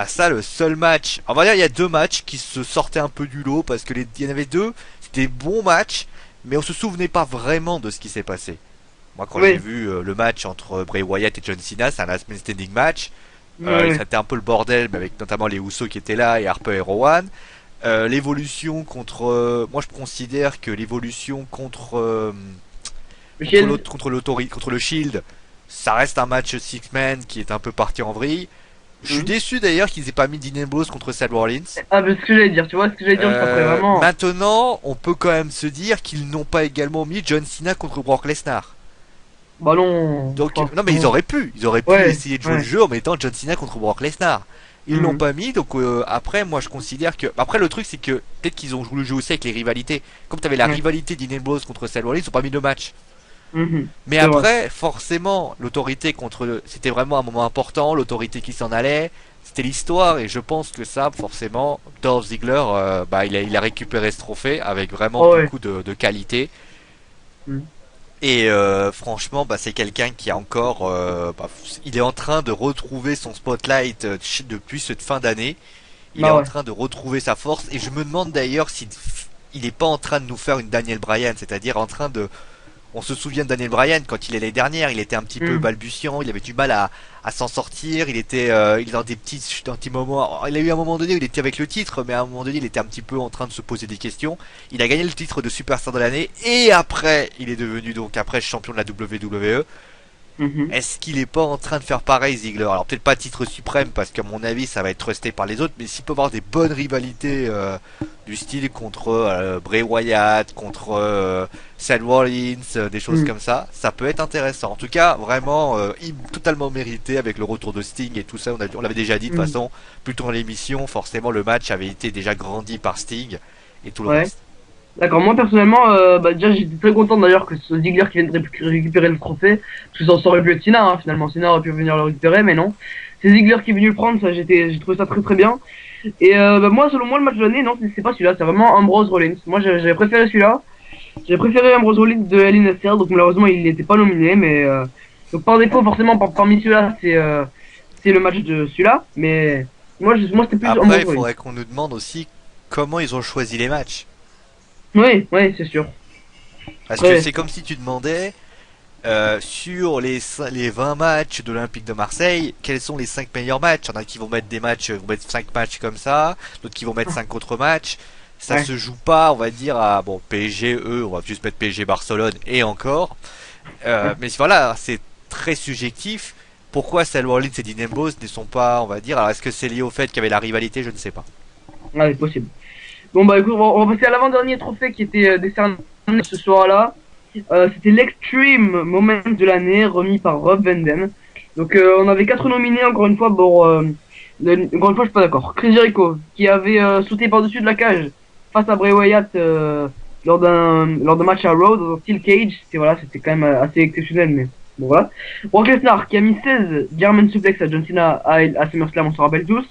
ça, le seul match. On va dire, il y a 2 matchs qui se sortaient un peu du lot parce que il y en avait 2. C'était des bons matchs, mais on se souvenait pas vraiment de ce qui s'est passé. Moi, quand Oui. j'ai vu le match entre Bray Wyatt et John Cena, c'est un last man standing match. Ouais. C'était un peu le bordel, mais avec notamment les Usos qui étaient là et Harper et Rowan. L'évolution contre, moi je considère que l'évolution Le Shield. contre l'autorité, contre le Shield, ça reste un match six man qui est un peu parti en vrille. Je suis Mhm. déçu d'ailleurs qu'ils aient pas mis Dean Ambrose contre Seth Rollins. Ah, mais ce que j'allais dire, tu vois, ce que j'allais dire, ça ferait vraiment. Maintenant, on peut quand même se dire qu'ils n'ont pas également mis John Cena contre Brock Lesnar. Bah non. Donc, Enfin, non mais ils auraient pu Ouais, essayer de jouer ouais. le jeu en mettant John Cena contre Brock Lesnar. Ils l'ont Mhm. pas mis, donc après moi je considère que... Après le truc c'est que peut-être qu'ils ont joué le jeu aussi avec les rivalités. Comme t'avais la Ouais. rivalité d'Dean Ambrose contre Seth Rollins, ils ont pas mis de match. Mhm. Mais C'est vrai. après, forcément, l'autorité contre... C'était vraiment un moment important, l'autorité qui s'en allait, c'était l'histoire, et je pense que ça, forcément, Dolph Ziggler, bah, il a récupéré ce trophée avec vraiment Oh, ouais. beaucoup de qualité. Mhm. Et franchement, bah, c'est quelqu'un qui a encore... bah, il est en train de retrouver son spotlight depuis cette fin d'année. Il est Bah en ouais. train de retrouver sa force, et je me demande d'ailleurs s'il il est pas en train de nous faire une Daniel Bryan, c'est-à-dire en train de... On se souvient de Daniel Bryan quand il est l'année dernière, il était un petit peu Mm. balbutiant, il avait du mal à s'en sortir, il était dans des petits moments. Il a eu un moment donné où il était avec le titre, mais à un moment donné il était un petit peu en train de se poser des questions. Il a gagné le titre de Superstar de l'année et après il est devenu donc après champion de la WWE. Mhm. Est-ce qu'il est pas en train de faire pareil Ziggler? Alors peut-être pas titre suprême parce qu'à mon avis ça va être trusté par les autres, mais s'il peut avoir des bonnes rivalités du style contre Bray Wyatt, contre Seth Rollins, des choses Mm. comme ça peut être intéressant. En tout cas, vraiment totalement mérité avec le retour de Sting et tout ça. On l'avait déjà dit de toute Mm. façon, plus tôt dans l'émission, forcément le match avait été déjà grandi par Sting et tout le Ouais. reste. D'accord, moi personnellement, bah déjà j'étais très content d'ailleurs que ce soit Ziggler qui vienne récupérer le trophée, parce que ça aurait pu être Cena, hein, finalement Cena aurait pu venir le récupérer, mais non. C'est Ziggler qui est venu le prendre, ça j'ai trouvé ça très très bien. Et bah moi selon moi le match de l'année, non c'est pas celui-là, c'est vraiment Ambrose Rollins. Moi j'avais préféré celui-là, j'ai préféré Ambrose Rollins de Hell in a Cell, donc malheureusement il n'était pas nominé, mais donc par défaut forcément parmi ceux-là c'est le match de celui-là, mais Moi c'était plus Après, Ambrose il Rollins. faudrait qu'on nous demande aussi comment ils ont choisi les matchs. Oui, c'est sûr. Parce que Ouais. c'est comme si tu demandais, sur les 20 matchs de l'Olympique de Marseille, quels sont les 5 meilleurs matchs? Il y en a qui vont mettre des matchs, vont mettre 5 matchs comme ça, d'autres qui vont mettre 5 autres matchs. Ça Ouais. se joue pas, on va dire, à, bon, PSG, eux, on va juste mettre PSG Barcelone et encore. Mais voilà, c'est très subjectif. Pourquoi Seth Rollins et Dean Ambrose ne sont pas, on va dire, alors est-ce que c'est lié au fait qu'il y avait la rivalité? Je ne sais pas. Ouais, c'est possible. Bon bah écoute, on va passer à l'avant-dernier trophée qui était décerné ce soir-là. C'était l'Extreme Moment de l'année remis par Rob Van Dam. Donc on avait 4 nominés encore une fois. Bon, encore une fois je suis pas d'accord. Chris Jericho qui avait sauté par-dessus de la cage face à Bray Wyatt lors d'un match à Raw dans un steel cage. C'était quand même assez exceptionnel, mais bon voilà. Brock Lesnar qui a mis 16 German suplex à John Cena à SummerSlam, on se rappelle tous.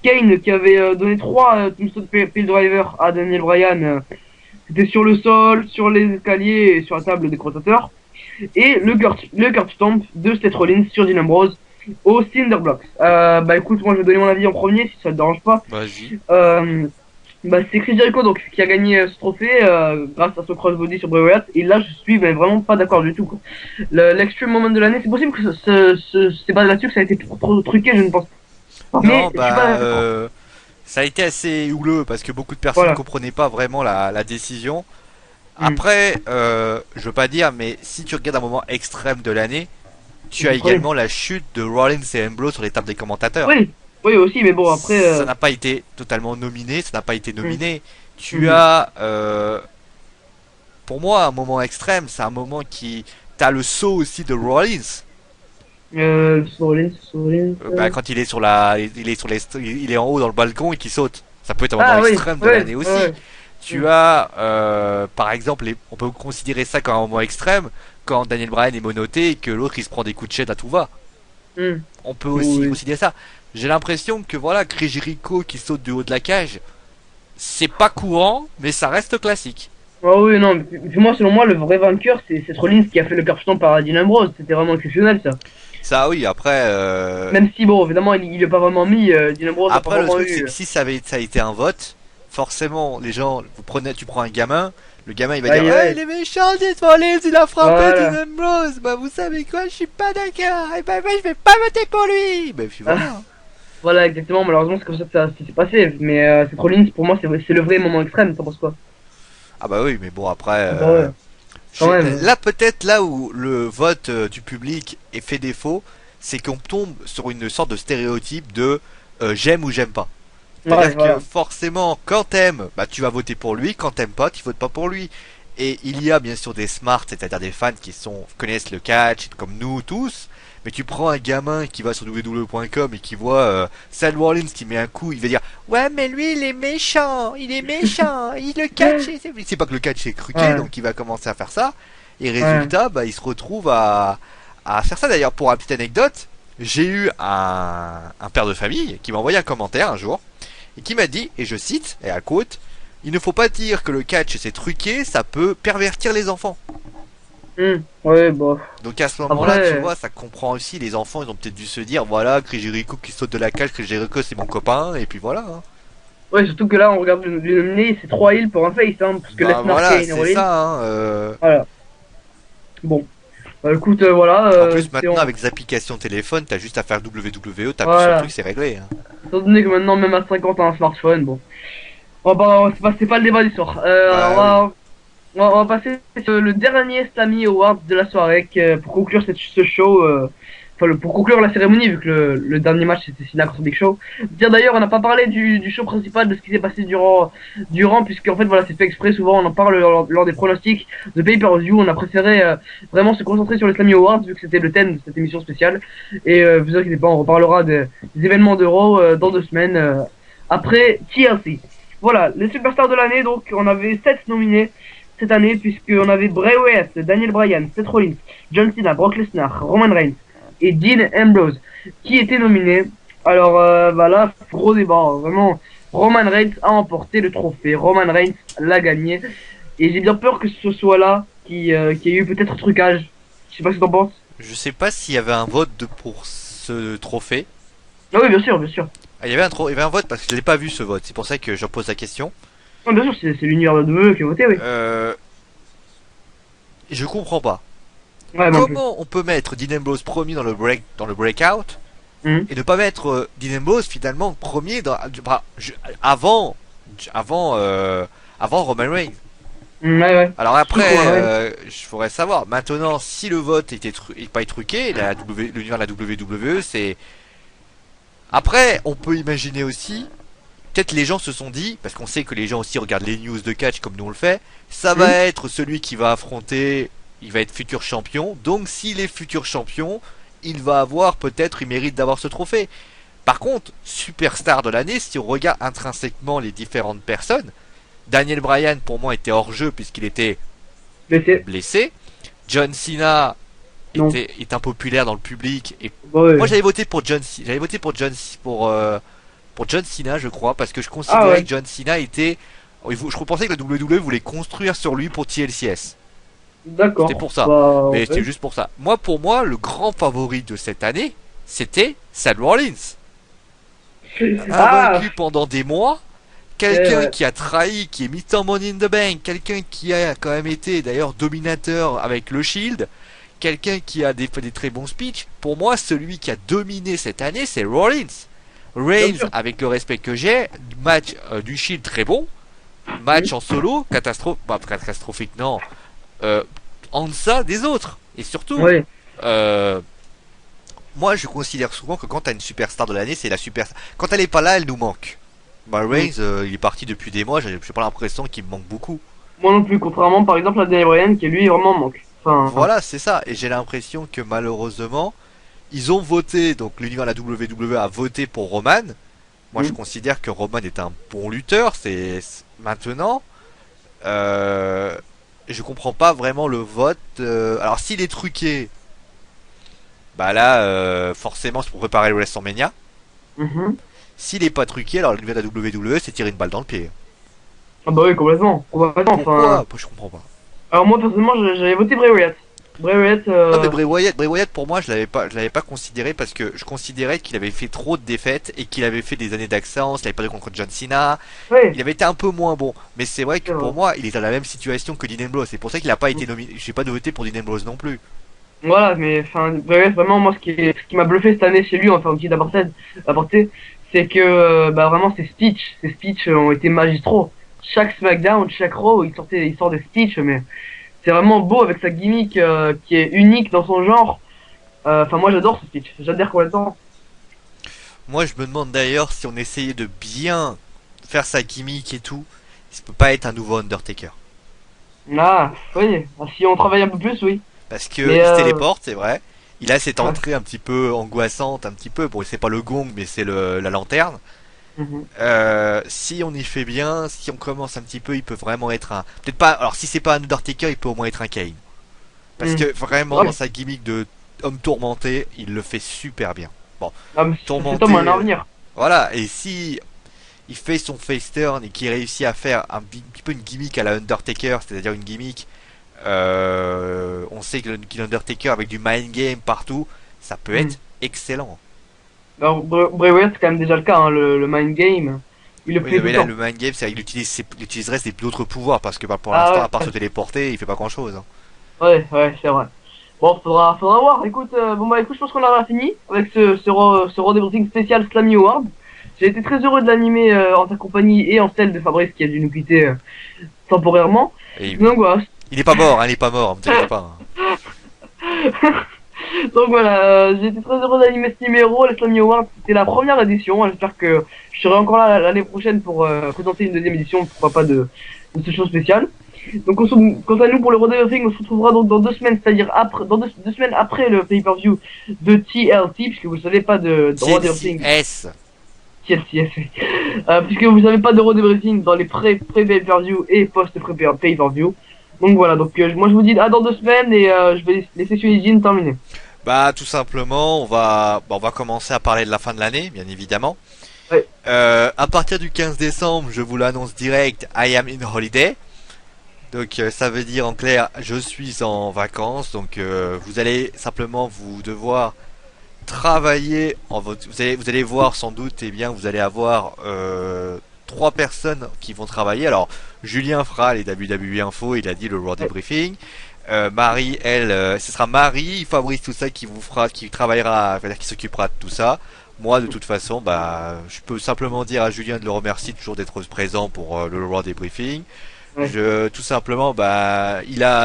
Kane qui avait donné 3 Tombstone Pile Driver à Daniel Bryan. C'était sur le sol, sur les escaliers et sur la table des commentateurs. Et le Kurt Stomp de Seth Rollins sur Dean Ambrose au Cinder Blocks. Bah écoute, moi je vais donner mon avis en premier si ça te dérange pas. Vas-y. Bah c'est Chris Jericho donc qui a gagné ce trophée grâce à son crossbody sur Bray Wyatt. Et là je suis vraiment pas d'accord du tout, quoi. L'extreme moment de l'année, c'est possible que c'est pas là-dessus que ça a été trop truqué, je ne pense pas. Mais Non, je suis pas d'accord. ça a été assez houleux parce que beaucoup de personnes ne Voilà. comprenaient pas vraiment la décision. Hmm. Après, je veux pas dire, mais si tu regardes un moment extrême de l'année, tu as Oui. également la chute de Rollins et Ambrose sur les tables des commentateurs. Oui aussi, mais bon après. Ça n'a pas été totalement nominé, ça n'a pas été nominé. Tu Mhm. as, pour moi, un moment extrême, c'est un moment qui... T'as le saut aussi de Rollins. Rollins. Bah, quand il est sur il est en haut dans le balcon et qu'il saute. Ça peut être un moment Ah oui, extrême de ouais, l'année aussi. ouais. Tu as, par exemple, on peut considérer ça comme un moment extrême quand Daniel Bryan est monoté et que l'autre il se prend des coups de chaîne à tout va. Hmm. On peut aussi Oui. considérer ça. J'ai l'impression que voilà, Chris Jericho qui saute du haut de la cage, c'est pas courant, mais ça reste classique. Ah oui, non, mais puis moi, selon moi, le vrai vainqueur, c'est Seth Rollins qui a fait le carton par Dean Ambrose. C'était vraiment exceptionnel, ça. Ça oui, après, Même si, bon, évidemment, il l'a pas vraiment mis, Dean Ambrose a pas après le vraiment truc c'est eu. que si ça a été un vote, forcément les gens, tu prends un gamin, le gamin il va Ouais, dire ouais ouais. il est méchant, Seth Rollins, il a frappé Voilà. Dean Ambrose. Bah vous savez quoi, je suis pas d'accord. Et bah je vais pas voter pour lui. Bah puis voilà. Ah, voilà, exactement. Malheureusement, c'est comme ça que ça s'est passé. Mais Seth Rollins, pour moi, c'est le vrai moment extrême. T'en penses quoi? Ah bah oui, mais bon après, Ah bah ouais, quand même. là peut-être là où le vote du public est fait défaut, c'est qu'on tombe sur une sorte de stéréotype de j'aime ou j'aime pas. Ouais, C'est-à-dire voilà. que forcément, quand t'aimes, bah tu vas voter pour lui, quand t'aimes pas, tu votes pas pour lui. Et il y a bien sûr des smarts, c'est-à-dire des fans qui connaissent le catch, comme nous tous. Mais tu prends un gamin qui va sur www.com et qui voit Seth Rollins qui met un coup, il va dire ouais mais lui il est méchant, il le catch, c'est pas que le catch est truqué, Ouais. donc il va commencer à faire ça. Et Ouais. résultat, bah il se retrouve à faire ça. D'ailleurs, pour une petite anecdote, j'ai eu un père de famille qui m'a envoyé un commentaire un jour et qui m'a dit, et je cite, et à quote, il ne faut pas dire que le catch c'est truqué, ça peut pervertir les enfants. Ouais, bon. Donc à ce moment-là, Après, tu vois, ça comprend aussi, les enfants, ils ont peut-être dû se dire, voilà, Chris Jericho qui saute de la cage, Chris Jericho c'est mon copain, et puis voilà. Hein. ouais, surtout que là, on regarde le nominé, c'est 3 heals pour un face, hein, parce que Bah Lesnar, voilà, Kane et c'est Rollins. ça. Hein, Voilà. Bon. Bah écoute, voilà. En plus, c'était maintenant, en- avec les applications téléphone, t'as juste à faire WWE, t'appuies sur Voilà. le truc, c'est réglé. Hein. Étant donné que maintenant, même à 50, t'as un smartphone, bon. C'est pas le débat du soir. Bah oui. On va passer sur le dernier Slammy Award de la soirée pour conclure ce show. Pour conclure la cérémonie, vu que le dernier match c'était Cena contre Big Show. Dire d'ailleurs, on n'a pas parlé du show principal, de ce qui s'est passé durant, puisqu'en fait voilà, c'est fait exprès. Souvent, on en parle lors des pronostics de pay-per-view. On a préféré vraiment se concentrer sur les Slammy Awards, vu que c'était le thème de cette émission spéciale. Et vous inquiétez pas, on reparlera des événements d'Euro dans 2 semaines après TLC. Voilà, les superstars de l'année, donc on avait 7 nominés cette année, puisqu'on avait Bray Wyatt, Daniel Bryan, Seth Rollins, John Cena, Brock Lesnar, Roman Reigns et Dean Ambrose qui étaient nominés. Alors là, gros débat, hein, vraiment. Roman Reigns a emporté le trophée, Roman Reigns l'a gagné, et j'ai bien peur que ce soit là qu'il y ait eu peut-être trucage. Je sais pas ce que t'en penses. Je sais pas s'il y avait un vote pour ce trophée. Ah oui, bien sûr, bien sûr. Ah, il y avait un vote parce que je l'ai pas vu ce vote. C'est pour ça que je pose la question. Non, bien sûr, c'est l'univers de WWE qui a voté, oui. Je comprends pas. Ouais, moi non plus. Comment on peut mettre Dean Ambrose premier dans le breakout Mhm. et ne pas mettre Dean Ambrose finalement premier avant avant Roman Reigns. Ouais, ouais. Alors après, Surtout Roman Reigns. je ferais savoir. Maintenant, si le vote était pas truqué, l'univers de la WWE, c'est après, on peut imaginer aussi. Peut-être les gens se sont dit, parce qu'on sait que les gens aussi regardent les news de catch comme nous on le fait, ça va être celui qui va affronter, il va être futur champion, donc s'il est futur champion, il va avoir peut-être, il mérite d'avoir ce trophée. Par contre, superstar de l'année, si on regarde intrinsèquement les différentes personnes, Daniel Bryan pour moi était hors jeu puisqu'il était Blessé. blessé, John Cena Non. est impopulaire dans le public et Bon, ouais. moi j'avais voté pour pour John Cena, je crois, parce que je considérais Ah ouais. que John Cena était. Je pensais que la WWE voulait construire sur lui pour TLCS. D'accord. C'était pour ça. Bah, Mais ouais. c'était juste pour ça. Moi, pour moi, le grand favori de cette année, c'était Seth Rollins. Ah, Invaincu pendant des mois. Quelqu'un ouais. qui a trahi, qui est mis en Money in the Bank. Quelqu'un qui a quand même été d'ailleurs dominateur avec le Shield. Quelqu'un qui a fait des très bons speeches. Pour moi, celui qui a dominé cette année, c'est Rollins. Bien Reigns, sûr. avec le respect que j'ai, match du Shield très bon, match en solo, catastrophique non, en deçà des autres. Et surtout, Ouais. moi je considère souvent que quand t'as une superstar de l'année, c'est la superstar. Quand elle est pas là, elle nous manque. Bah Reigns, il est parti depuis des mois, j'ai pas l'impression qu'il me manque beaucoup. Moi non plus, contrairement par exemple à Daniel Bryan qui lui vraiment manque. Enfin, Voilà, c'est ça. Et j'ai l'impression que malheureusement, ils ont voté, donc l'univers de la WWE a voté pour Roman. Moi, je considère que Roman est un bon lutteur. Maintenant, je comprends pas vraiment le vote. Alors, s'il est truqué, bah là, forcément, c'est pour préparer le WrestleMania. mhm. S'il est pas truqué, alors l'univers de la WWE, c'est tirer une balle dans le pied. Ah bah oui, complètement. Complètement. Pourquoi Enfin, Je comprends pas. alors moi personnellement, j'avais voté Bray Wyatt. Bray Wyatt. Non mais Bray Wyatt pour moi je l'avais pas considéré parce que je considérais qu'il avait fait trop de défaites et qu'il avait fait des années d'absence, il avait perdu contre John Cena, Ouais. il avait été un peu moins bon. Mais c'est vrai que C'est vrai. pour moi il est dans la même situation que Dean Ambrose, c'est pour ça qu'il a pas été nominé, j'ai pas de voté pour Dean Ambrose non plus. Voilà, mais enfin, Bray Wyatt, vraiment, moi, ce qui m'a bluffé cette année chez lui, enfin, petit aparté, c'est que, bah, vraiment, ses speeches ont été magistraux. Chaque SmackDown, chaque Raw, il sort des speeches, mais c'est vraiment beau avec sa gimmick, qui est unique dans son genre. Enfin, moi, j'adore ce speech. J'adore complètement. Moi je me demande d'ailleurs si on essayait de bien faire sa gimmick et tout, ça peut pas être un nouveau Undertaker. Ah, oui. Ah, si on travaille un peu plus, oui. Parce que Mais, il se téléporte, c'est vrai. Il a cette ouais. entrée un petit peu angoissante, un petit peu. Bon, c'est pas le gong, mais c'est la lanterne. Mhm. Si on y fait bien, si on commence un petit peu, il peut vraiment être un. Peut-être pas. Alors, si c'est pas un Undertaker, il peut au moins être un Kane. Parce que vraiment, Ouais. dans sa gimmick de homme tourmenté, il le fait super bien. Ah, mais Tourmenté. cet homme a un avenir. Voilà. Et si il fait son face turn et qu'il réussit à faire un petit peu une gimmick à la Undertaker, c'est-à-dire une gimmick. On sait que l'Undertaker avec du mind game partout, ça peut être excellent. Alors, Bray Wyatt, c'est quand même déjà le cas, hein, le mind game. Il le Oui, fait tout mais le là, temps. le mind game, c'est il utiliserait d'autres pouvoirs parce que bah, pour Ah l'instant, ouais. à part se téléporter, il fait pas grand-chose. Hein. Ouais, c'est vrai. Bon, faudra voir. Écoute, bon bah écoute, je pense qu'on aura fini avec ce Raw Debriefing spécial Slammy Award. J'ai été très heureux de l'animer en ta compagnie et en celle de Fabrice qui a dû nous quitter temporairement. Et Donc voilà. il est pas mort, hein, il est pas mort, me t'inquiète pas. Hein. Donc voilà, j'ai été très heureux d'animer ce numéro, le Slammy Award. C'était la première édition. J'espère que je serai encore là l'année prochaine pour présenter une deuxième édition, pourquoi pas de cette chose spéciale. Donc quant à nous pour le Raw Debriefing, on se retrouvera donc dans 2 semaines, c'est-à-dire après, dans deux semaines après le pay-per-view de TLT, puisque vous ne savez pas de Raw Debriefing. TLCS. TLCS, oui. Puisque vous savez pas de Raw Debriefing dans les pré-pay-per-view et post-pay-per-view. Donc voilà, donc moi je vous dis à dans 2 semaines et je vais laisser Suizine terminer. Bah tout simplement, on va commencer à parler de la fin de l'année, bien évidemment. Ouais. À partir du 15 décembre, je vous l'annonce direct, I am in holiday. Donc ça veut dire en clair, je suis en vacances. Donc vous allez simplement vous devoir travailler vous allez voir sans doute, eh bien, vous allez avoir trois personnes qui vont travailler. Alors, Julien fera les WWE Info, il a dit le Raw Debriefing. Marie, elle, ce sera Marie, Fabrice, tout ça qui travaillera, c'est-à-dire qui s'occupera de tout ça. Moi, de toute façon, bah, je peux simplement dire à Julien de le remercier toujours d'être présent pour le Raw Debriefing. Ouais. Tout simplement, bah,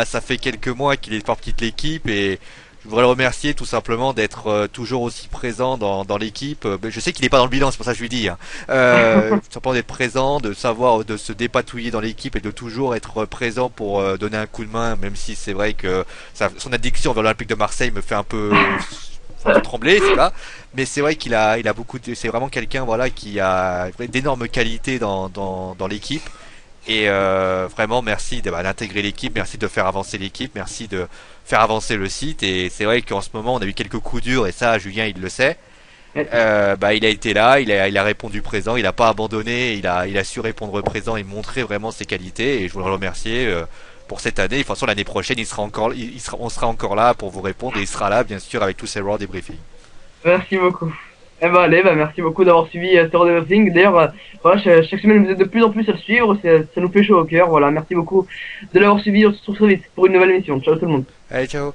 ça fait quelques mois qu'il est parti de l'équipe et je voudrais le remercier tout simplement d'être toujours aussi présent dans l'équipe. Je sais qu'il n'est pas dans le bilan, c'est pour ça que je lui dis. Hein. Tout simplement d'être présent, de savoir, de se dépatouiller dans l'équipe et de toujours être présent pour donner un coup de main, même si c'est vrai que son addiction vers l'Olympique de Marseille me fait un peu trembler, c'est là. Mais c'est vrai il a beaucoup c'est vraiment quelqu'un, voilà, qui a d'énormes qualités dans l'équipe. Et vraiment merci d'intégrer l'équipe, merci de faire avancer l'équipe, merci de faire avancer le site. Et c'est vrai qu'en ce moment on a eu quelques coups durs et ça Julien il le sait. Ouais. Il a été là, il a répondu présent, il a pas abandonné, il a su répondre présent et montrer vraiment ses qualités. Et je voudrais le remercier pour cette année. De toute façon l'année prochaine on sera encore là pour vous répondre et il sera là bien sûr avec tous ces raw débriefings. Merci beaucoup. Eh ben allez, bah merci beaucoup d'avoir suivi ce Raw Debriefing. D'ailleurs, voilà, chaque semaine vous êtes de plus en plus à le suivre, ça nous fait chaud au cœur. Voilà, merci beaucoup de l'avoir suivi. On se retrouve très vite pour une nouvelle émission. Ciao tout le monde. Allez ciao.